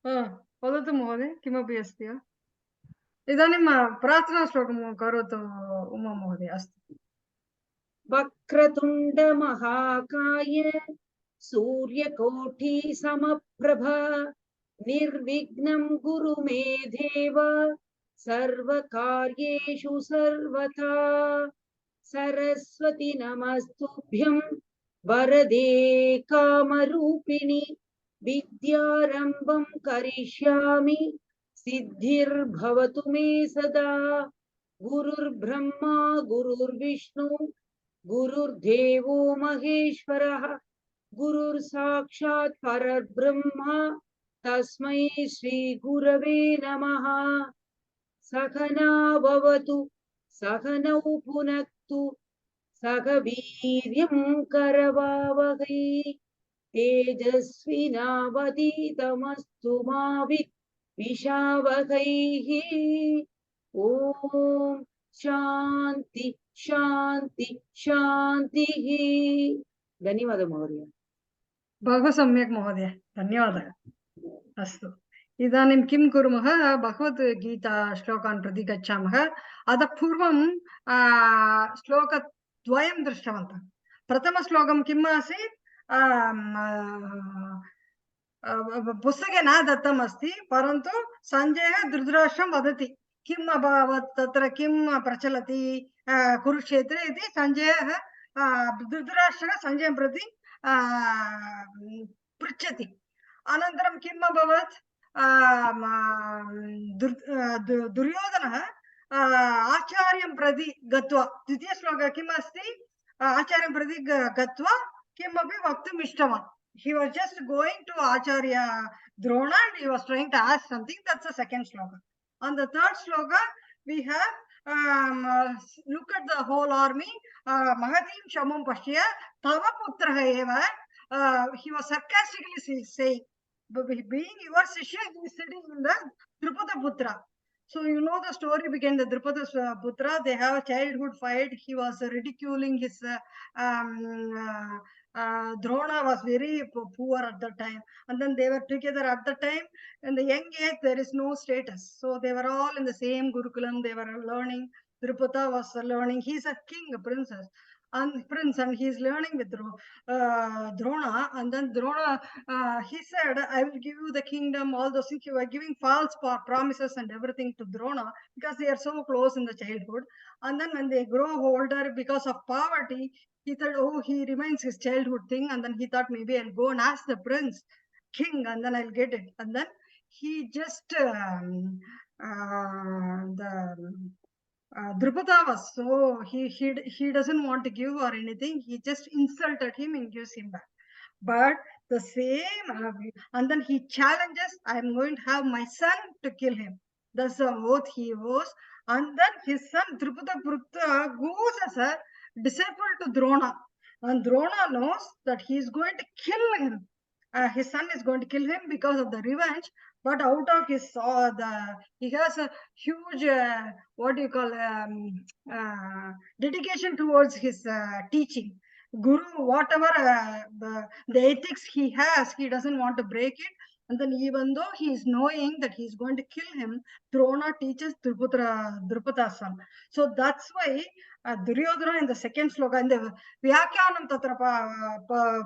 वदतु महोदय, किमपि अस्ति वा? इदानीं प्रार्थनाश्लोकं करोतु उमा महोदय। अस्तु। वक्रतुण्ड महाकाय सूर्यकोटि समप्रभ निर्विघ्नं कुरु मे देव सर्वकार्येषु सर्वथा। सरस्वती नमस्तुभ्यं वरदे कामरूपिणि विद्यारम्भं करिष्यामि सिद्धिर्भवतु मे सदा। गुरुर्ब्रह्मा गुरुर्विष्णु गुरुर्देवो महेश्वरः गुरुर्साक्षात् परब्रह्म तस्मै श्री गुरवे नमः। सहना भवतु सहनौ भुनक्तु सह वीर्यं करवावहै तेजस्विनावधीतमस्तु मा विद्विषावहैः। ओम शांति शांति शांतिः। धन्यवादः महोदय। बहु सम्यक् महोदय, धन्यवादः। अस्तु, इदानीं किं कुर्मः? भगवद्गीता श्लोकान् प्रति गच्छामः। अतः पूर्वं श्लोकद्वयं दृष्टवन्तः। प्रथमश्लोकं किम् आसीत्? पुस्तके न दत्तम् अस्ति, परन्तु सञ्जयः धृतराष्ट्रं वदति किम् अभवत्, तत्र किं प्रचलति कुरुक्षेत्रे इति। सञ्जयः धृतराष्ट्रः सञ्जयं प्रति पृच्छति। अनन्तरं किम् अभवत्? दुर्योधनः आचार्यं प्रति गत्वा, द्वितीयश्लोकः किम् अस्ति? आचार्यं प्रति गत्वा किमपि वक्तुम् इष्टवान्. He was just going to Acharya Drona and he was trying to ask something. That's the second shloka. On the third shloka, we have look at the whole army. Mahatim Shamam Pashya Tava Putraha Eva. He was sarcastically saying, being your Sishya, he is sitting in the Drupada Putra. So you know the story began the Drupada Putra. They have a childhood fight. He was ridiculing his Drona was very poor at the time, and then they were together at the time. In the young age, there is no status, so they were all in the same Gurukulam. They were learning. Drupata was learning. He's a king, a princess, and prince, and he's learning with Drona. And then Drona, he said, "I will give you the kingdom." All those things. He was giving false promises and everything to Drona because they are so close in the childhood. And then when they grow older, because of poverty, he thought, oh, he remains his childhood thing. And then he thought, maybe I'll go and ask the prince, king, and then I'll get it. And then he just, Drupada was so, he doesn't want to give or anything. He just insulted him and gives him back. But the same, and then he challenges, I'm going to have my son to kill him. That's the oath he was. And then his son, Drupada Putra, goes as a disciple to Drona, and Drona knows that he is going to kill him. His son is going to kill him because of the revenge. But out of his he has a huge dedication towards his teaching. Guru, whatever the ethics he has, he doesn't want to break it. And then even though he is knowing that he is going to kill him, Drona teaches Drupada's son. So that's why Duryodhana in the second sloka, in the Vyakyanam tatra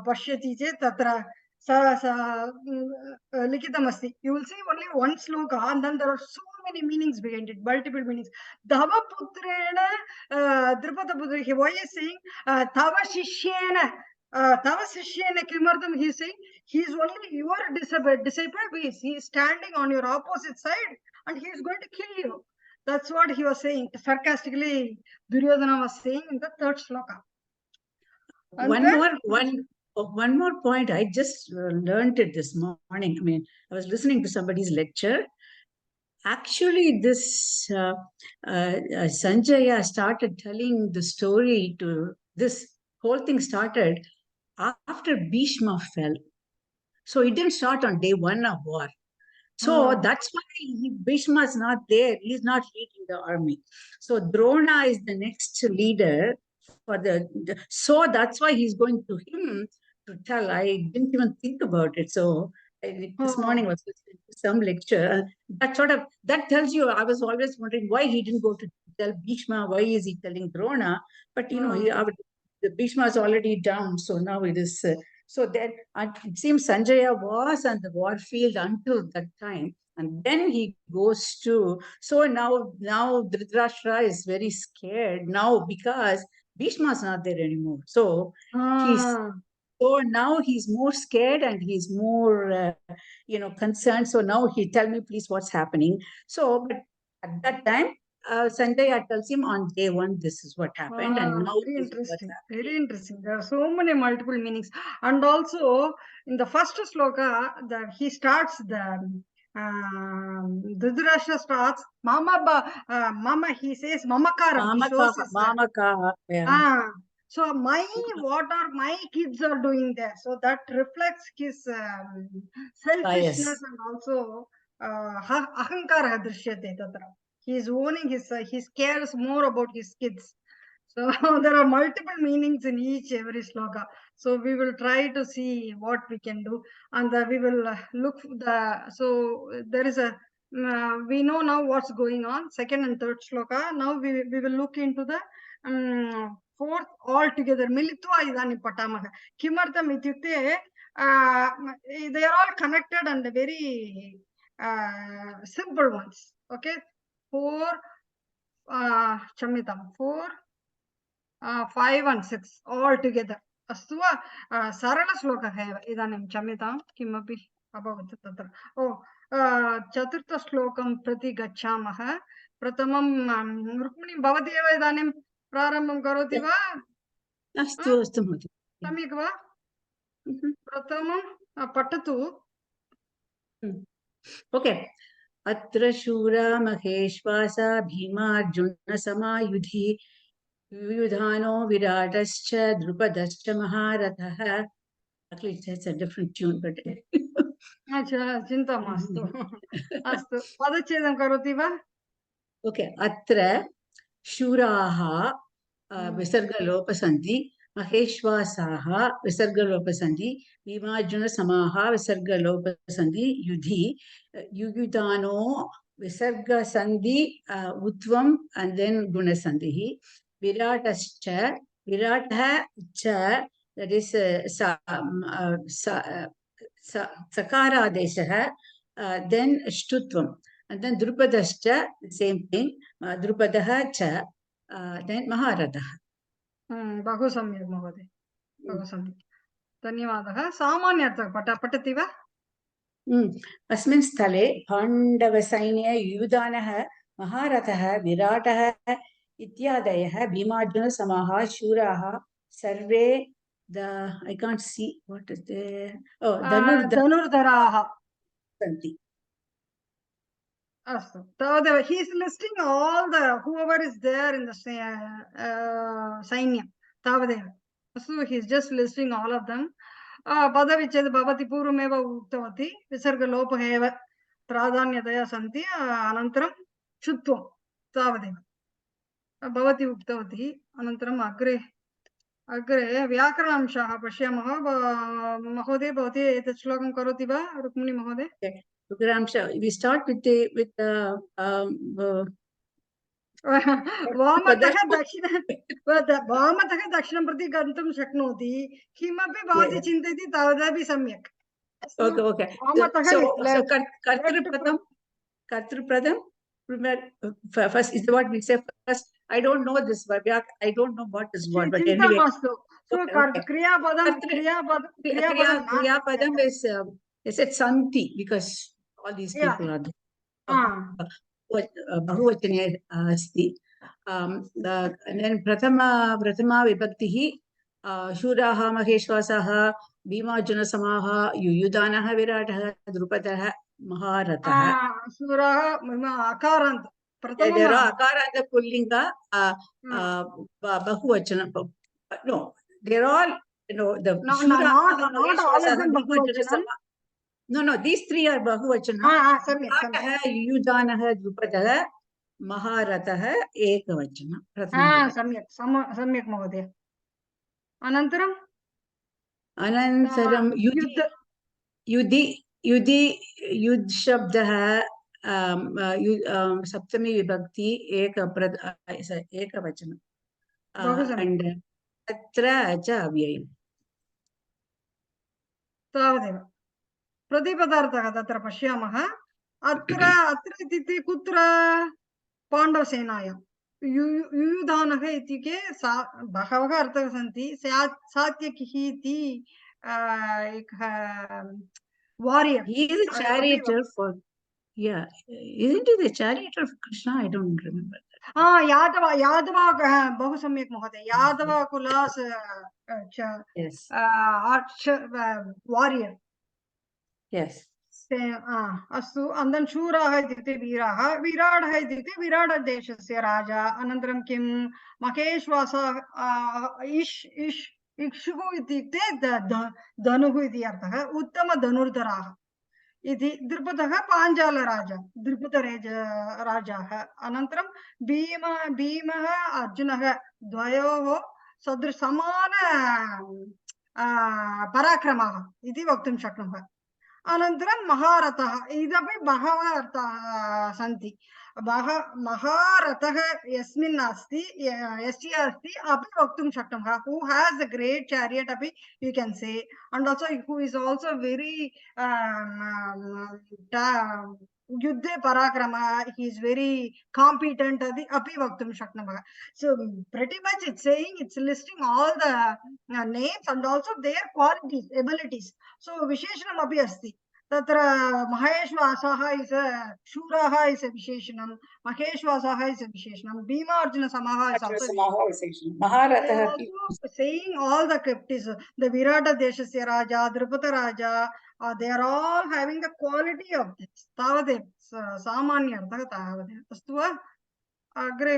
pashyati chet tatra likitamasti. You will see only one sloka, and then there are so many meanings behind it, multiple meanings. Dhava putrena Drupada putra, why is saying Tava shishyena? Tava shishyena kimartham, he is saying he is only your disciple. He is standing on your opposite side and he is going to kill you. That's what he was saying. Sarcastically, Duryodhana was saying in the third sloka. One more point. I just learned it this morning. I mean, I was listening to somebody's lecture. Actually, this Sanjaya started telling the story to this whole thing started after Bhishma fell. So it didn't start on day one of war. So that's why Bhishma is not there. He's not leading the army. So Drona is the next leader for so that's why he's going to him to tell. I didn't even think about it. So This morning was some lecture. That sort of, that tells you, I was always wondering why he didn't go to tell Bhishma, why is he telling Drona? But you know, the Bhishma is already down, so now it is. So then it seems Sanjaya was on the war field until that time. And then he goes to, so now Dhritarashtra is very scared now because Bhishma is not there anymore. So now he's more scared and he's more, concerned. So now he tell me, please, what's happening. So, but at that time, Sanjaya tells him on day one, this is what happened. And now very this is what's interesting. happening. Very interesting. There are so many multiple meanings. And also in the first sloka, he starts Dhritarashtra starts, Mama, he says, Mamakaram. He shows his, Mamakaha, yeah. so what are my kids are doing there? So that reflects his selfishness and also ahankara drishyate tatra. He is owning he cares more about his kids. So there are multiple meanings in every sloka. So we will try to see what we can do, and we will look so there is a we know now what's going on, second and third sloka. Now we will look into the fourth all together. Militva idani patamaha. Kimartham ityukte they are all connected and very simple ones. Okay, four Chamitam, 4, 5 and 6 all together. अस्तु वा सरलश्लोकः एव इदानीं क्षम्यतां किमपि अभवत् तत्र चतुर्थश्लोकं प्रति गच्छामः प्रथमं रुक्मिणी भवती एव इदानीं प्रारम्भं करोति वा अस्तु अस्तु सम्यक् वा प्रथमं पठतु ओके अत्र शूरा महेश्वासा भीमार्जुनसमायुधि युयुधानो विराटश्च द्रुपदश्च महारथः. Actually, it's a different tune, but अच्छा चिन्ता मास्तु अस्तु पदच्छेदं करोति वा ओके अत्र शूराः विसर्गलोपसन्धि महेश्वासाः विसर्गलोपसन्धि भीमार्जुनसमाः विसर्गलोपसन्धि युधि युयुधानो विसर्गसन्धि उत्वम् and then गुणसन्धिः विराटश्च विराटः च that is sakaradeshah then shtutvam and then drupadascha same thing drupadah cha then maharatah. बहु सम्यक् महोदय बहु सम्यक् धन्यवादः सामान्यार्थः पठति वा अस्मिन् स्थले पाण्डवसैन्ये युयुधानः महारथः विराटः इत्यादयः भीमार्जुनसमाः शूराः सर्वे I can't see what is there. Oh, Dhanurdharaha. Santi. So he is listing all the whoever is there in the Sainya. So he is just listing all of them. Padaviched bhavati purvameva uktavati visargalopaheva pradhanyataya santi anantaram chutvam tavadeva bhavati uktavati anantaram अग्रे व्याकरणांशाः पश्यामः महोदय भवती एतत् श्लोकं करोति वा रुक्मिणी महोदय व्याकरणांश we start with वामतः दक्षिणं प्रति गन्तुं शक्नोति किमपि भवती चिन्तयति तावदपि सम्यक् okay कर्तृपदं first is what we say first. I don't know this word. I don't know what is what, but anyway. So kriyapadam is it santi because all these people are there. Bahuvachane asti. And then prathama vibhaktihi shuraha maheshwasaha bhimarjunasamaha yuyudanaha viratah drupadah Maharatha. Surah Akarant. There are Akaranta Pullinga, Bahuvachana. No, they're all, the No, these three are Bahuvachana. Yudanaha, Drupadaha, Maharataha, Ekavachana. Samyak Mahodaya. Anantaram? Yudhi. युधि युद्ध शब्दः सप्तमी विभक्ति एकवचनं बहुसम्यक् and तत्र च अव्ययम् तावदेव प्रतिपदार्थः तत्र पश्यामः अत्र इत्युक्ते कुत्र पाण्डवसेनायां युयुधानः इत्युक्ते बहवः अर्थाः सन्ति सात्यकिः इति एकः warrior he is a charioteer for isn't he the charioteer of Krishna? I don't remember that. Yadav बहु सम्यक् महोदय यादव कुलास् Yes, वारियर् yes. अस्तु अनन्तरं शूराः इत्युक्ते वीराः विराडः इत्युक्ते विराटदेशस्य राजा अनन्तरं किं महेश्वासः इक्षुः इत्युक्ते धनुः इति अर्थः उत्तमधनुर्धराः इति द्रुपदः पाञ्चालराजा राजाः अनन्तरं भीमः अर्जुनः द्वयोः समान पराक्रमः इति वक्तुं शक्नुमः अनन्तरं महारथः इदपि बहवः अर्थाः सन्ति महारथः यस्मिन् अस्ति यस्य अस्ति अपि वक्तुं शक्नुमः who has a great chariot अपि you can say and also who is also very युद्धे पराक्रमः he is very competent अपि वक्तुं शक्नुमः so pretty much it's saying it's listing all the names and also their qualities abilities so विशेषणम् अपि अस्ति तत्र महेश्वासः is शूरः is विशेषणं महेश्वासः is विशेषणं भीमार्जुनसमः इस् आल्सो महारथः saying all the captives the Virata deshasya raja Drupada raja they are all having the quality of this tavade samanya artha tavade astu va agre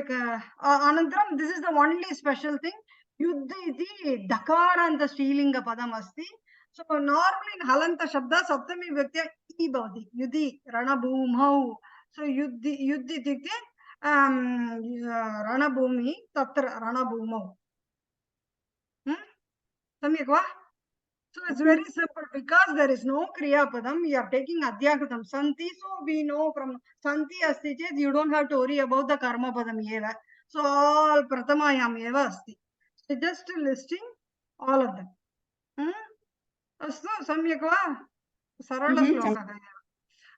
anantaram this is the only special thing yuddha iti dakaranta strilinga padam asti so normally in halanta shabda saptami vibhakti iti bhavati yudhi ranabhumau so yuddhi ityukte ranabhumi tatra ranabhumau सम्यक् वा so it's very simple because there is no kriya padam you are taking adhyakritam santi so we know from santi asti chet you don't have to worry about the karma padam eva so all prathamayam eva asti so just listing all of them astu samyak va sarala shlokah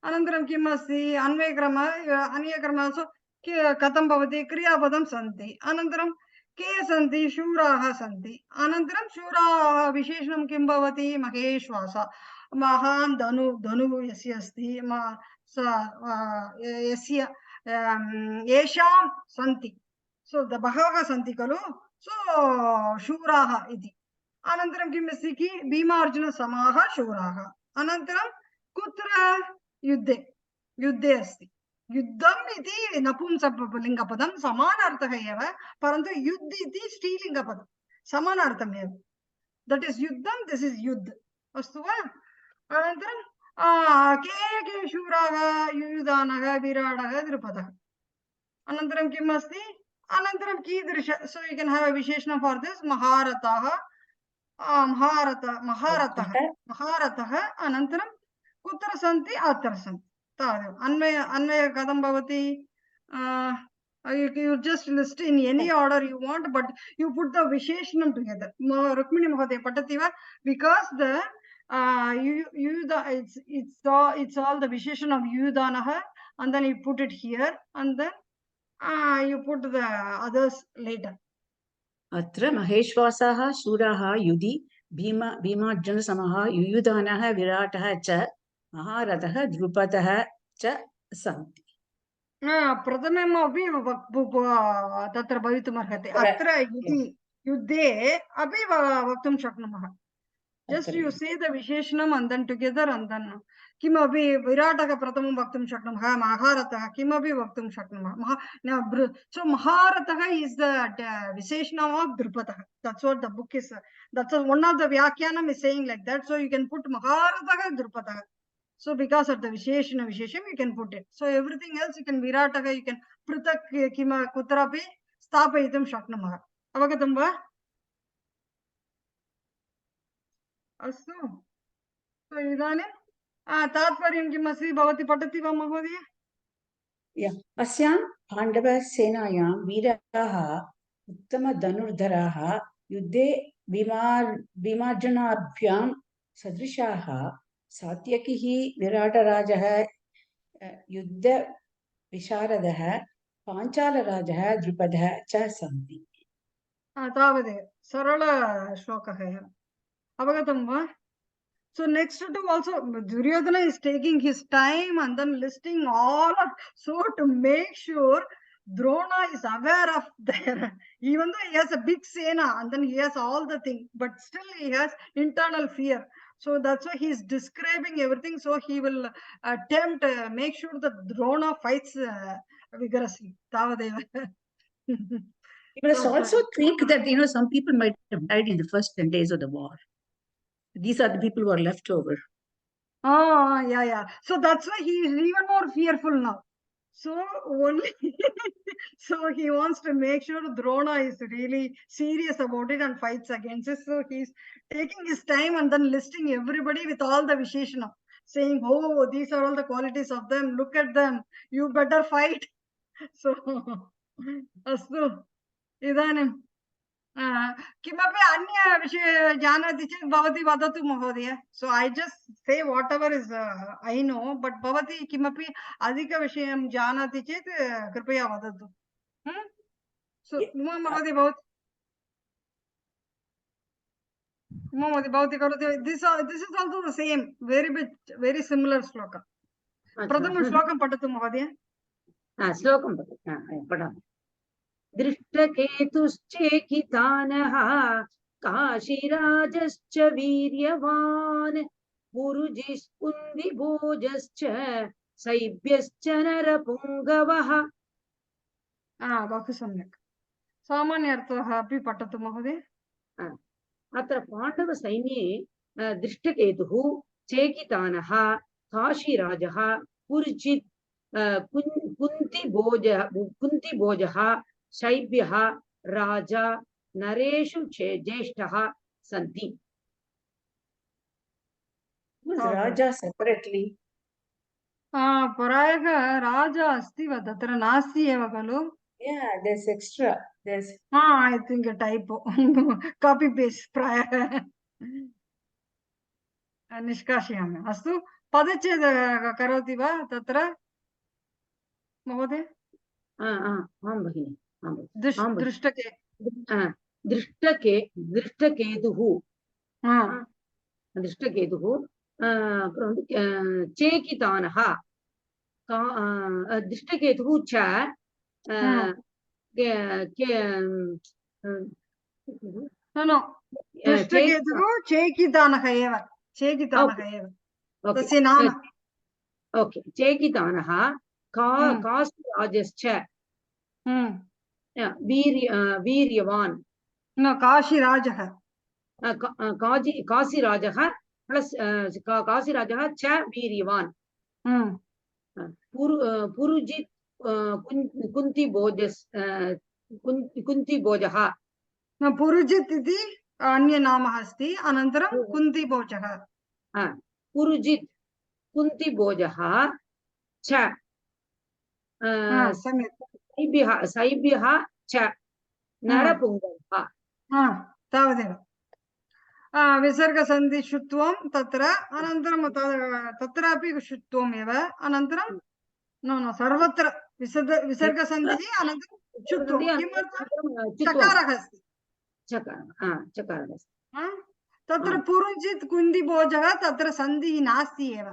anantaram kim asti अन्वयक्रम so katham bhavati kriya padam santi anantaram के सन्ति शूराः सन्ति अनन्तरं शूराः विशेषणं किं भवति महेश्वास महान् धनुः यस्य अस्ति यस्य येषां सन्ति सो बहवः सन्ति खलु सो शूराः इति अनन्तरं किम् अस्ति कि भीमार्जुनसमाः शूराः अनन्तरं कुत्र युद्धे अस्ति युद्धम् इति नपुंसकलिङ्गपदं समानार्थः एव परन्तु युद्ध इति स्त्रीलिङ्गपदं समानार्थम् एव दट् इस् युद्धं दिस् इस् युद्ध अस्तु वा अनन्तरं के शूराः युयुधानः विराटः द्रुपदः अनन्तरं किम् अस्ति अनन्तरं कीदृश so you can have a विशेषणं फॉर दिस महारथः महारथः अनन्तरं कुत्र सन्ति अत्र सन्ति अन्वय कथं भवति you just list in any order you want but you put the visheshanam together Rukmini Mahoday patati va because the it's all the visheshanam of Yudhanah and then you put it here and then you put the others later अत्र महेश्वासः शूराः युधि भीमार्जुनसमः युयुधानः विराटः च महारथः द्रुपदः च सन्ति प्रथममपि तत्र भवितुमर्हति अत्र युद्धे अपि वक्तुं शक्नुमः just you say the visheshanam and then together and then किमपि विराटः प्रथमं वक्तुं शक्नुमः महारथः किमपि वक्तुं शक्नुमः so महारथः is the visheshanam of Drupadah that's what the book is that's one of the vyakyanam is saying like that so you can put महारथः Drupadah so because of the visheshana vishesham you can put it so everything else you can viratah you can prutak kima kutrapi sthapayitum shaknumah avagatam va astu so idanim तात्पर्यं किम् अस्ति भवती पठति वा महोदय? Yeah. अस्यां पाण्डवसेनायां वीराः उत्तमधनुर्धराः युद्धे भीमार्जुनाभ्यां सदृशाः सात्यकिः विराटराजः युद्धविशारदः पाञ्चालराजः द्रुपदः च सन्ति. तावदेव सरलश्लोकः अवगतं वा? So next to also Duryodhana is taking his time and then listing all of, so to make sure Drona is aware of their, even though he has a big sena and then he has all the things, but still he has internal fear. So that's why he is describing everything. So he will attempt, make sure that Drona fights vigorously. Tavadeva. You must also think that, some people might have died in the first 10 days of the war. These are the people who are left over. Oh, yeah. So that's why he is even more fearful now. So only, so he wants to make sure Drona is really serious about it and fights against it. So he's taking his time and then listing everybody with all the Visheshana, saying, oh, these are all the qualities of them. Look at them. You better fight. So, astu, idanim. किमपि अन्य विषये जानाति चेत् भवती वदतु महोदय. So I just say whatever is I know, but भवती किमपि अधिकविषयं जानाति चेत् कृपया वदतु. So उमा महोदय भवती करोति. This is also the same, very similar श्लोक. प्रथमं श्लोकं पठतु महोदय. श्लोकं पठामि. दृष्टकेतुश्चेकितानः काशीराजश्च वीर्यवान् पुरुजिस्कुन्दिभोजश्च शैब्यश्च नरपुङ्गवः. बहु सम्यक्. सामान्यार्थः अपि पठतु महोदय. अत्र पाण्डवसैन्ये दृष्टकेतुः, चेकितानः, काशीराजः, पुरुजित्, कुन्तिभोजः, शैब्यः, राजा, नरेषु ज्येष्ठः सन्ति. राजा सेपरेट्ली. प्रायः राजा अस्ति वा तत्र नास्ति एव खलु? Yeah, there's extra. There's I think a typo. Copy paste प्रायः निष्कासयामि. अस्तु, पदच्छेद करोति वा तत्र महोदय? आं भगिनि. दृष्टकेतुः चेकितानः, दृष्टकेतुः च दृष्टकेतुः चेकितानः एव तस्य नाम. ओके. चेकितानः काशीराजश्च वीर्यवान्. काशीराजः काशीराजः प्लस काशीराजः च वीर्यवान्. पुरुजित् कुन्तिभोजः. पुरुजित् इति अन्यनामः अस्ति. अनन्तरं कुन्तिभोजः. पुरुजित् कुन्तिभोजः च शैब्यः च नरपुङ्गवः. तावदेव. विसर्गसन्धि शुत्वं तत्र, अनन्तरं तत्रापि शुत्वम् एव. अनन्तरं सर्वत्र विसर्गसन्धिः अनन्तरं शुत्वं. किमर्थं? चकारः अस्ति. चकारः अस्ति. तत्र पुरुजित् कुन्दिभोजः तत्र सन्धिः नास्ति एव.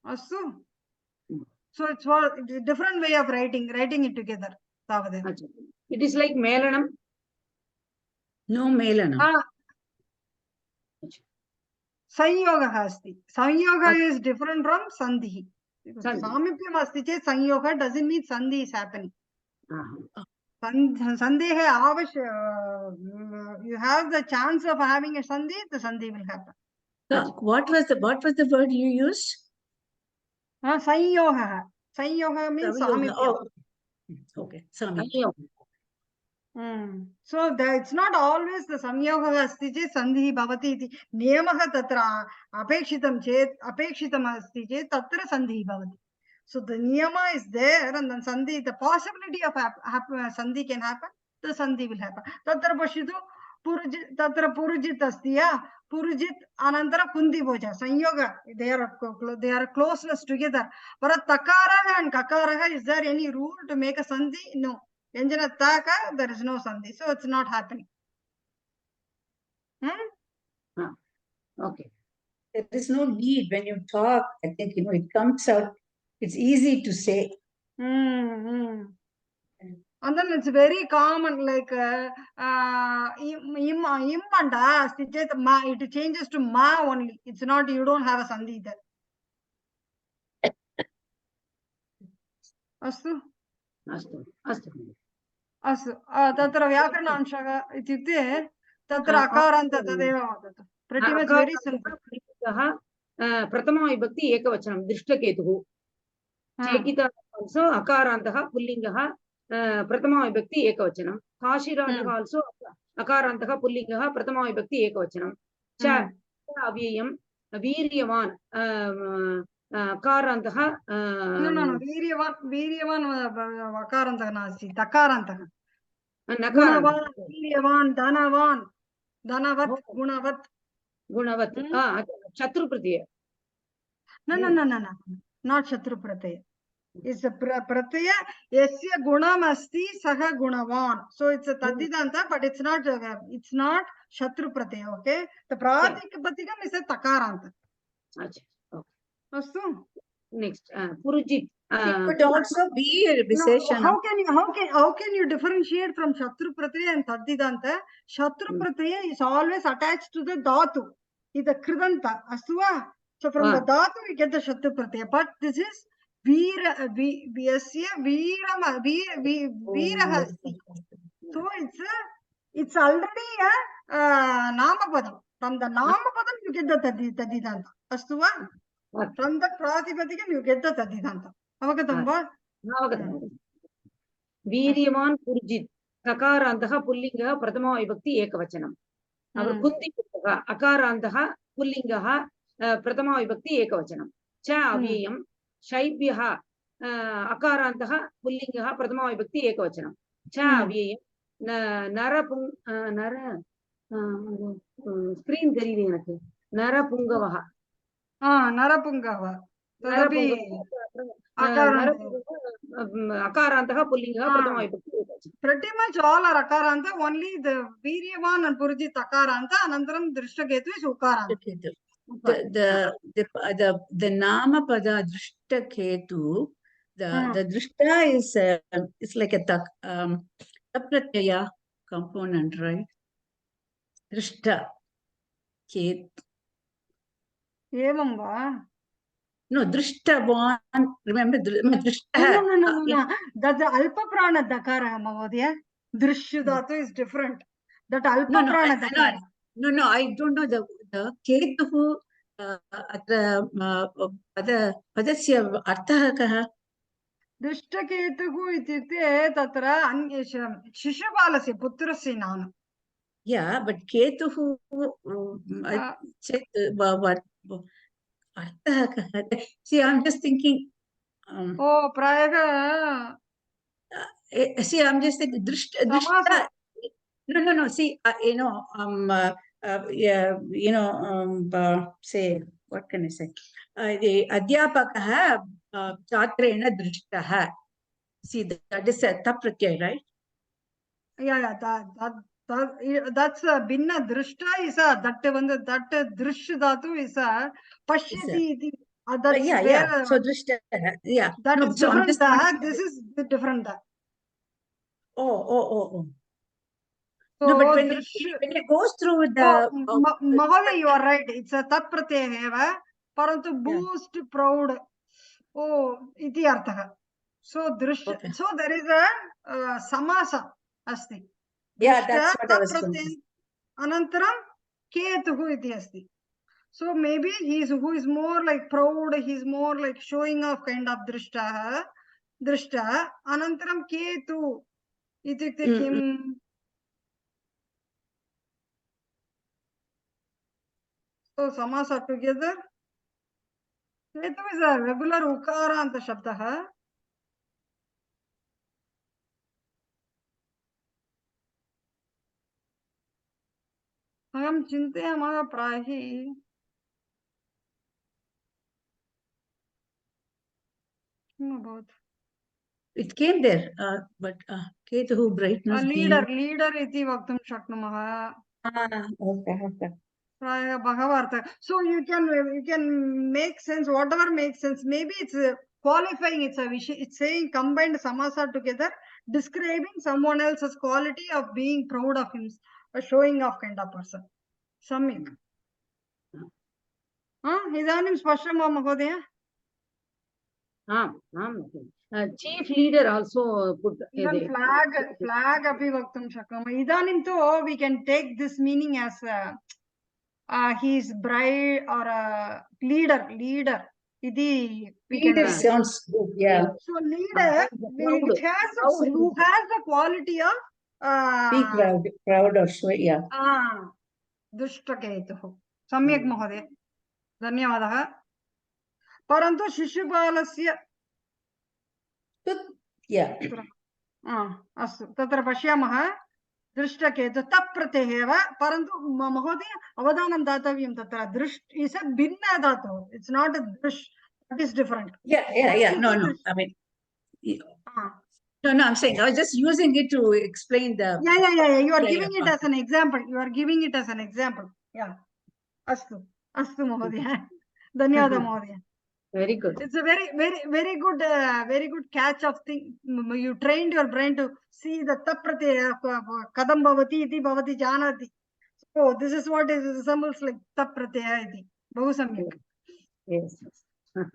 अस्तु. So it's different way of writing it together. तावदेव. It is like मेलनम्. No मेलनम्. संयोगः अस्ति. संयोगः is different from सन्धिः. सामीप्यम् अस्ति चेत् संयोगः doesn't mean सन्धि is happening. सन्धेः आवश्यक, you have the chance of having a sandhi, the sandhi will happen. What was the word you used? संयोगः. संयोगः means सामीप्यम्. Okay, सामीप्यम्. So it's not always the samyoga asti chet sandhi bhavati iti niyamah tatra apekshitam asti chet tatra sandhi bhavati. So the niyama is there and then sandhi, the possibility of sandhi can happen, the sandhi will happen. Tatra pashitu purujit, tatra purujit asti ya, purujit anantara kundi boja, sanyoga, they are closeness together. But takara and kakara, is there any rule to make a sandhi? No. Yanjana taka, there is no sandhi, so it's not happening. Okay. There is no need when you talk. I think, it comes out. It's easy to say. And then it's very common, like im and da, it changes to ma only. It's not, you don't have a sandhi there. Astu? Astu. Astu. अस्तु तत्र व्याकरणांशः इत्युक्ते तत्र अकारान्त तदेव वदतु pretty much very simple प्रथमा विभक्ति एकवचनं दृष्टकेतुः चेकिता also अकारान्तः पुल्लिङ्गः प्रथमा विभक्ति एकवचनं काशीराजः also अकारान्तः पुल्लिङ्गः प्रथमा विभक्ति एकवचनं च अव्ययं वीर्यवान् अकारान्तः वीर्यवान् अकारान्तः नास्ति तकारान्तः गुणवान् वीर्यवान् धनवान् धनवत् गुणवत् गुणवत् शत्रु प्रत्यय न not शत्रु प्रत्यय is a pratyaya yasya gunam asti saha gunavan, so it's a tadidanta but it's not shatru pratyaya. Okay, the pratipadikam is a takaranta. Astu. Next purujit it could also be a viseshana. How can you differentiate from shatru pratyaya and tadidanta? Shatru pratyaya is always attached to the dhatu, is the kridanta. Astuva, so from the dhatu we get the shatru pratyaya, but this is vyasya veerah asti. So it's already a namapadam. From the namapadam you get the tadidanta. Astuva, from the pratipadikam you get the tadidanta. Avagatam va? Avagatam. Veeryavan purujit kakarantah pullingah prathama vibhakti ekavachanam. Our kundiputtaka akarantah pullingah prathama vibhakti ekavachanam. Cha avyayam shaibhyah akarantah pullingah prathama vibhakti ekavachanam. Cha avyayam nara screen karide enakku narapungavah narapungava tadapi akarantah pullingah prathama vibhakti ekavachanam. Pretty much all are akaranta, only the viryavan and purujit akaranta, anantaram drishtaketu is ukaranta. The namapada drishtaketu, the drishta is it's like a pratyaya component, right? Drishta ket. Evam va? No, drishtavan. Remember, drishta. No. That's the alpa prana dakara, Mahodaya. Drishya dhatu is different. That alpa prana dakara. No, I don't know the ketuhu atra padasya artha kaha. Drishtaketuhu ityukte tatra Shishupalasi putrasya nama. Yeah, but ketuhu what artha kaha. See, I'm just thinking. Prayaga. See, I'm just thinking drishta. No. See, say, what can I say? The adhyapakaha chatrena drishtah. See, that is a tapratyay, right? Yeah, that's a binna drishta is a that drish dhatu is a pashyati. That's yeah. So drishta, yeah. That is different. This is different. Oh. So no, but when it goes through the Mahodaya, you are right. It's a tat pratyaya, parantu boost, proud. Iti artha. So so there is a samasa asti. Yeah, that's what I was thinking. Anantaram ketuhu iti asti. So maybe who is more like proud, he's more like showing off kind of drishta. Anantaram ketu ityukte kim So samasa together. Ketu is a regular ukaranta shabdah. Aham chintayamaha prahi. About It came there, but Ketuhu brightness being. leader iti vaktum shaknumaha. Okay. Bhagavartha. So you can make sense, whatever makes sense. Maybe it's qualifying. It's saying combined samasa together, describing someone else's quality of being proud of him, a showing off kind of person. Samik. Idanim spasham va mahodaya. Chief leader also put Even flag api vaktum shaknuma. Idanim to we can take this meaning as he is bride or a leader. Idi we can Leader take. sounds good, yeah. So leader which has who has the quality of Be proud or show, yeah. दुष्टकेतुः सम्यक् महोदय धन्यवादः परन्तु शिशुपालस्य Yeah. अस्तु तत्र पश्यामः दृष्टकेतु तप्रत्ययः वा परन्तु महोदय अवधानं दातव्यं तत्र दृष्ट इस् अ भिन्न धातुः इट्स् नाट् अ दृश् it is different No, I mean no, I'm saying I was just using it to explain the you are giving it as an example yeah अस्तु महोदय धन्यवादः महोदय very good. It's a very good catch of thing. You trained your brain to see the taprate kadam bhavati iti bhavati janati. So this is what is resembles like taprate iti. Bahu samyak. Yes.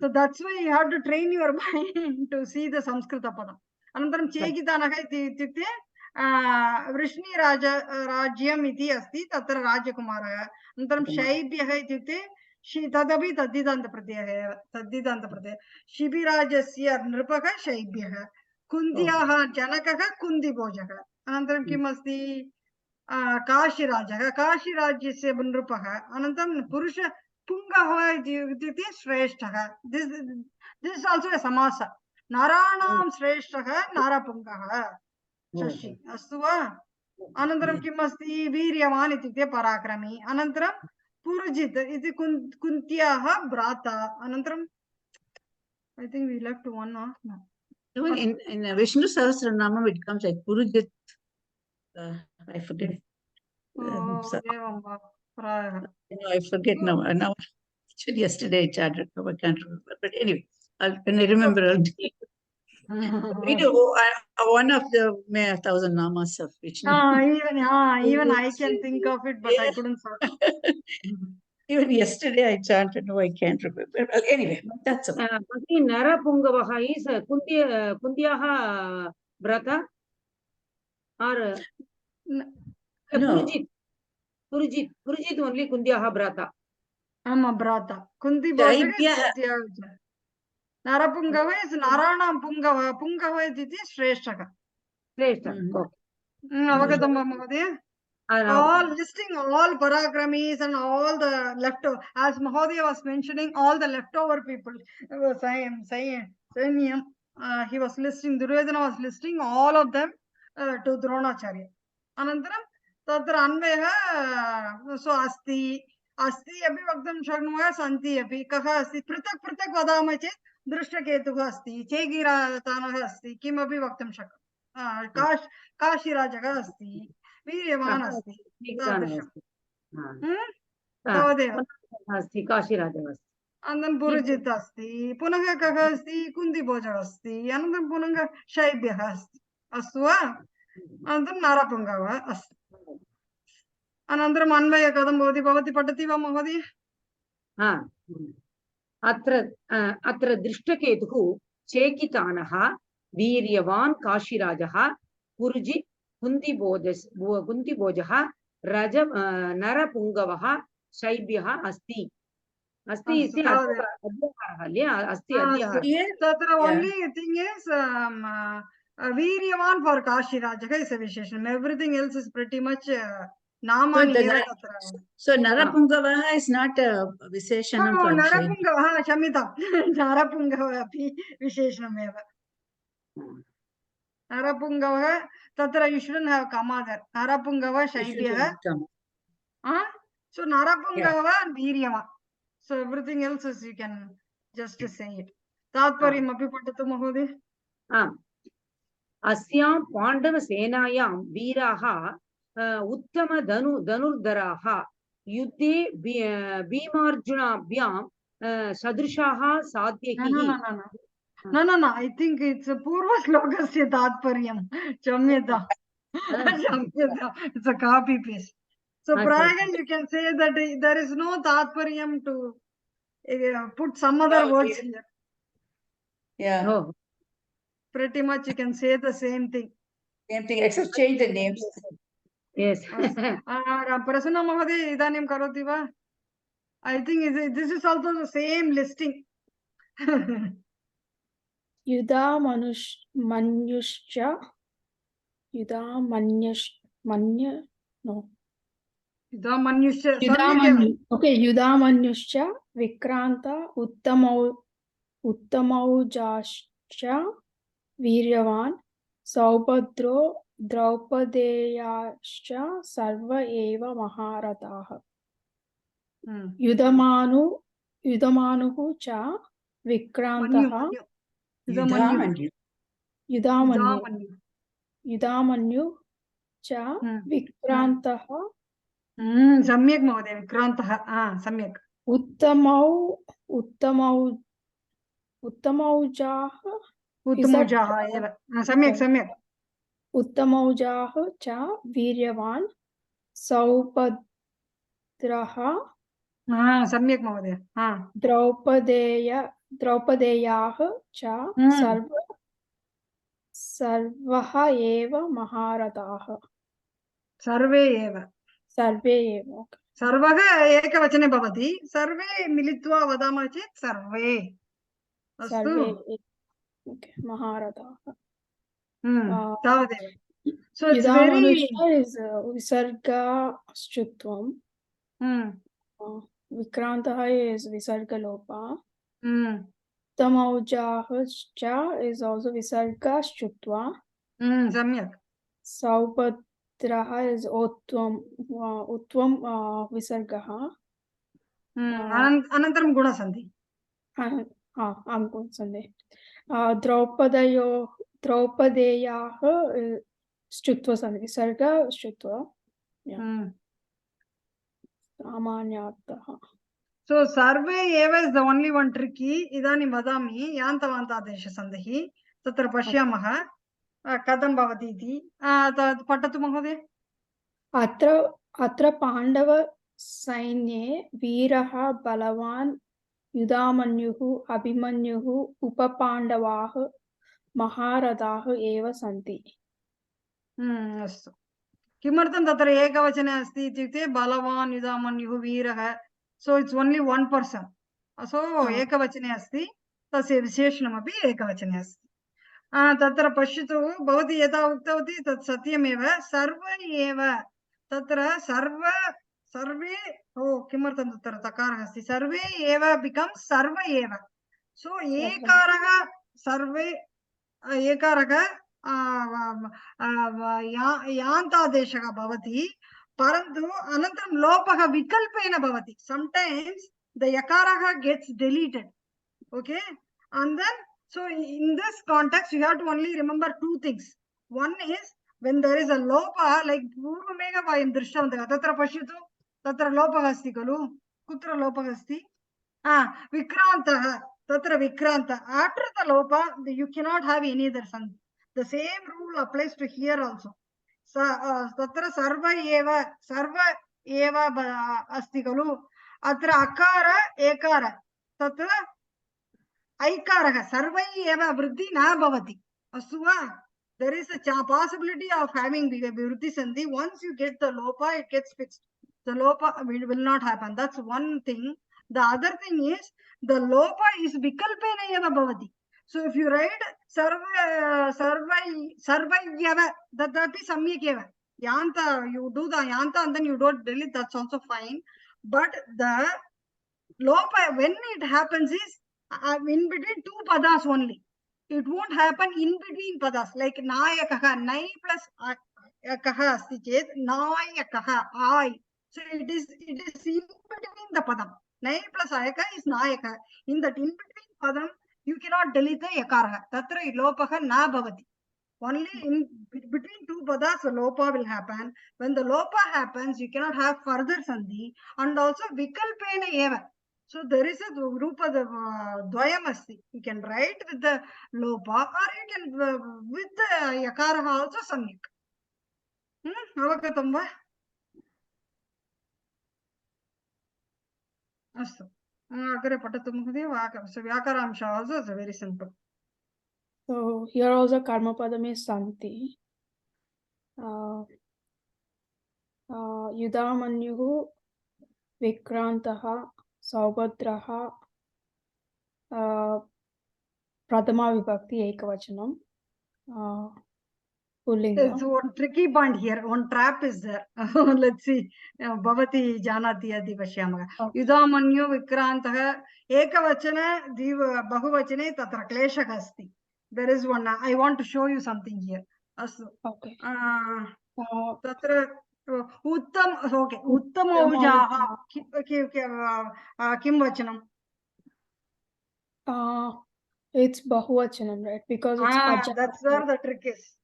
So that's why you have to train your mind to see the Samskrita padam. Anantaram chekitanah iti ityukte vrishni rajyam iti asti tatra rajakumarah. Anantaram shaibhyah ityukte तदपि तद्धितान्त प्रत्ययः शिबिराजस्य नृपः शैब्यः कुन्त्याः जनकः कुन्दिभोजः अनन्तरं किम् अस्ति काशीराज्यस्य नृपः अनन्तरं पुरुष पुङ्गः इत्युक्ते श्रेष्ठः दिस् इस् आल्सो ए समास नराणां श्रेष्ठः नरपुङ्गः शशि अस्तु वा अनन्तरं किम् अस्ति वीर्यवान् इत्युक्ते पराक्रमी अनन्तरं पुरुजित इति कुन्त्याः भ्राता अनन्तरं I think we left one no. Even in Vishnu Sahasranamam it comes like Purujit. I forget. I forget now. Actually, yesterday I chatted, so I can't remember. But anyway, when I remember, I'll we do one of the 1,000 namas of Vishnu. Even I can think of it, but I couldn't sort. Even yesterday I chanted. No, I can't remember. Well, anyway, that's all. Narapungavaha is Kundiyaha brata or Purujit only Kundiyaha brata. Brata. Kundi Bhojaka. Narapungava is Narana Pungava. Pungava is Shreshaka. All listing all parakramis and all the leftover, as Mahodaya was mentioning, all the leftover people. He was listing, Duryodhana was listing all of them to Dronacharya. Anantaram tatra anvayah so asti api vaktam shaknumaha santi api kaha asti pritak vadama chet drishtaketuh asti chegiratanaha asti kim api vaktam shaknumaha kashirajah asti वीर्यवान् अस्ति तावदेव अस्ति काशीराजः अस्ति अनन्तरं पुरुजित् अस्ति पुनः कः अस्ति कुन्दिभोजः अस्ति अनन्तरं पुनः शैब्यः अस्ति अस्तु वा अनन्तरं नरपुङ्गवः अस्ति अनन्तरम् अन्वयः कथं भवति भवती पठति वा महोदय अत्र दृष्टकेतुः चेकितानः वीर्यवान् काशीराजः पुरुजित् कुन्तिभोजः नरपुङ्गवः शैब्यः अस्ति इति अध्याहारः अस्ति तत्र only thing is वीर्यवान् for Kashirajah is a vishesham. Everything else is pretty much नामानि the एव Nar- तत्र so Narapungavaha is not a Visheshanam for Kshaitra. नरपुङ्गवः क्षम्यतां नरपुङ्गवः अपि विशेषणमेव नरपुङ्गवः तत्र you shouldn't have come there नरपुङ्गवः शैब्यः so नरपुङ्गवः and वीर्यवा so everything else is you can just say it तात्पर्यम् अपि पठतु महोदय अस्यां पाण्डवसेनायां वीराः उत्तम धनुर्धराः युद्धे भीमार्जुनाभ्यां सदृशाः साध्यैः no I think it's a purva slokasya तात्पर्यं क्षम्यतां क्षम्यतां it's a copy paste so Pragan you can say that there is no tatparyam to put some other words here Yeah. Pretty much you can say the same thing. Same thing, except change the names. Yes. Prasanna Mahoday, idanim karoti va? I think this is also the same listing. Yuda Manyuscha. Okay, Yuda Manyuscha, Vikranta, Uttamaujascha, Viryavan, Saubhadro, Draupadeyascha, Sarva Eva Maharataha. Yudamanuhu cha, Vikrantaha, Yudamanyu cha, Vikrantaha, सम्यक् महोदय विक्रान्तः सम्यक् उत्तमौजाः एव सम्यक् उत्तमौजाः च वीर्यवान् सौभद्रः सम्यक् महोदय द्रौपदेयाः च सर्वः एव महारथाः सर्वे एव सर्वः एकवचने भवति सर्वे मिलित्वा वदामः चेत् सर्वे अस्तु महारथाः तावदेव so it's is visarga-shutvam vikrantah is visarga-lopa uttamaujaah cha is also visarga-shutva सम्यक् saubhadrah is utvam visargah अनन्तरं गुणसन्धि गुणसन्धि द्रौपदेयाः ष्टुत्व सन्धि विसर्ग ष्टुत्व सामान्यार्थः so सर्वे एव is the only one tricky इदानीं वदामि यान्तवान्तादेशसन्धिः तत्र पश्यामः कथं भवति इति पठतु महोदय अत्र पाण्डव सैन्ये वीरः बलवान् युधामन्युः अभिमन्युः उपपाण्डवाः महारथाः एव सन्ति अस्तु किमर्थं तत्र एकवचने अस्ति इत्युक्ते बलवान् युधामन्युः वीरः so it's only one person so एकवचने अस्ति तस्य विशेषणमपि एकवचने अस्ति तत्र पश्यतु भवती यथा उक्तवती तत् सत्यमेव सर्व एव तत्र सर्वे किमर्थं तत्र तकारः अस्ति सर्वे एव becomes सर्व एव so एकारः सर्वे एकारः यान्तादेशः भवति परन्तु अनन्तरं लोपः विकल्पेन भवति sometimes the yakarah gets deleted okay and then so in this context you have to only remember two things one is when there is a lopa like पूर्वमेव वयं दृष्टवन्तः तत्र पश्यतु तत्र लोपः अस्ति खलु कुत्र लोपः अस्ति विक्रान्तः तत्र विक्रान्त after the lopa you cannot have any other sandhi the same rule applies to here also तत्र सर्व एव अस्ति खलु अत्र अकार एकार तत्र ऐकारः सर्वै एव वृद्धि न भवति अस्तु वा there is a possibility of having viruddhi sandhi once you get the lopa it gets fixed the lopa will not happen that's one thing the other thing is the lopa is vikalpena eva bhavati so if you write sarvayava tadapi samyak eva Yanta, you do the yanta and then you don't delete, that's also fine. But the lopa, when it happens is in between two padas only. It won't happen in between padas. Like nayakaha, nai plus kaha asti chet, nayakaha, I. So it is in between the padam. Nai plus ayaka is nayaka. In that in between padam, you cannot delete the yakara. Tatra lopaha na bhavati. Only in between two padas, the lopa will happen. When the lopa happens, you cannot have further sandhi, and also vikalpena eva. So there is a rupa, the dvayam asti. You can write with the lopa, or you can with the yakara also samyak. Avagatam va? Astu. Agare patatu mukhadev. So vyakaramsha also is very simple. So here also karma padam is santi. Yudamanyuhu vikrantaha saubhadraha prathama vibhakti ekavachanam pullinga. So one tricky point here, one trap is there. Let's see. Bhavati janati adi pashyamaga. Yudamanyo vikrantah ekavachana diva bahuvachane tatra kleshak asti. There is one. I want to show you something here. Astu. Okay. Tatra uttam. Okay. Uttamaujaha. Kim vachanam? It's bahuvachanam, right? Because it's ajana. That's where the trick is.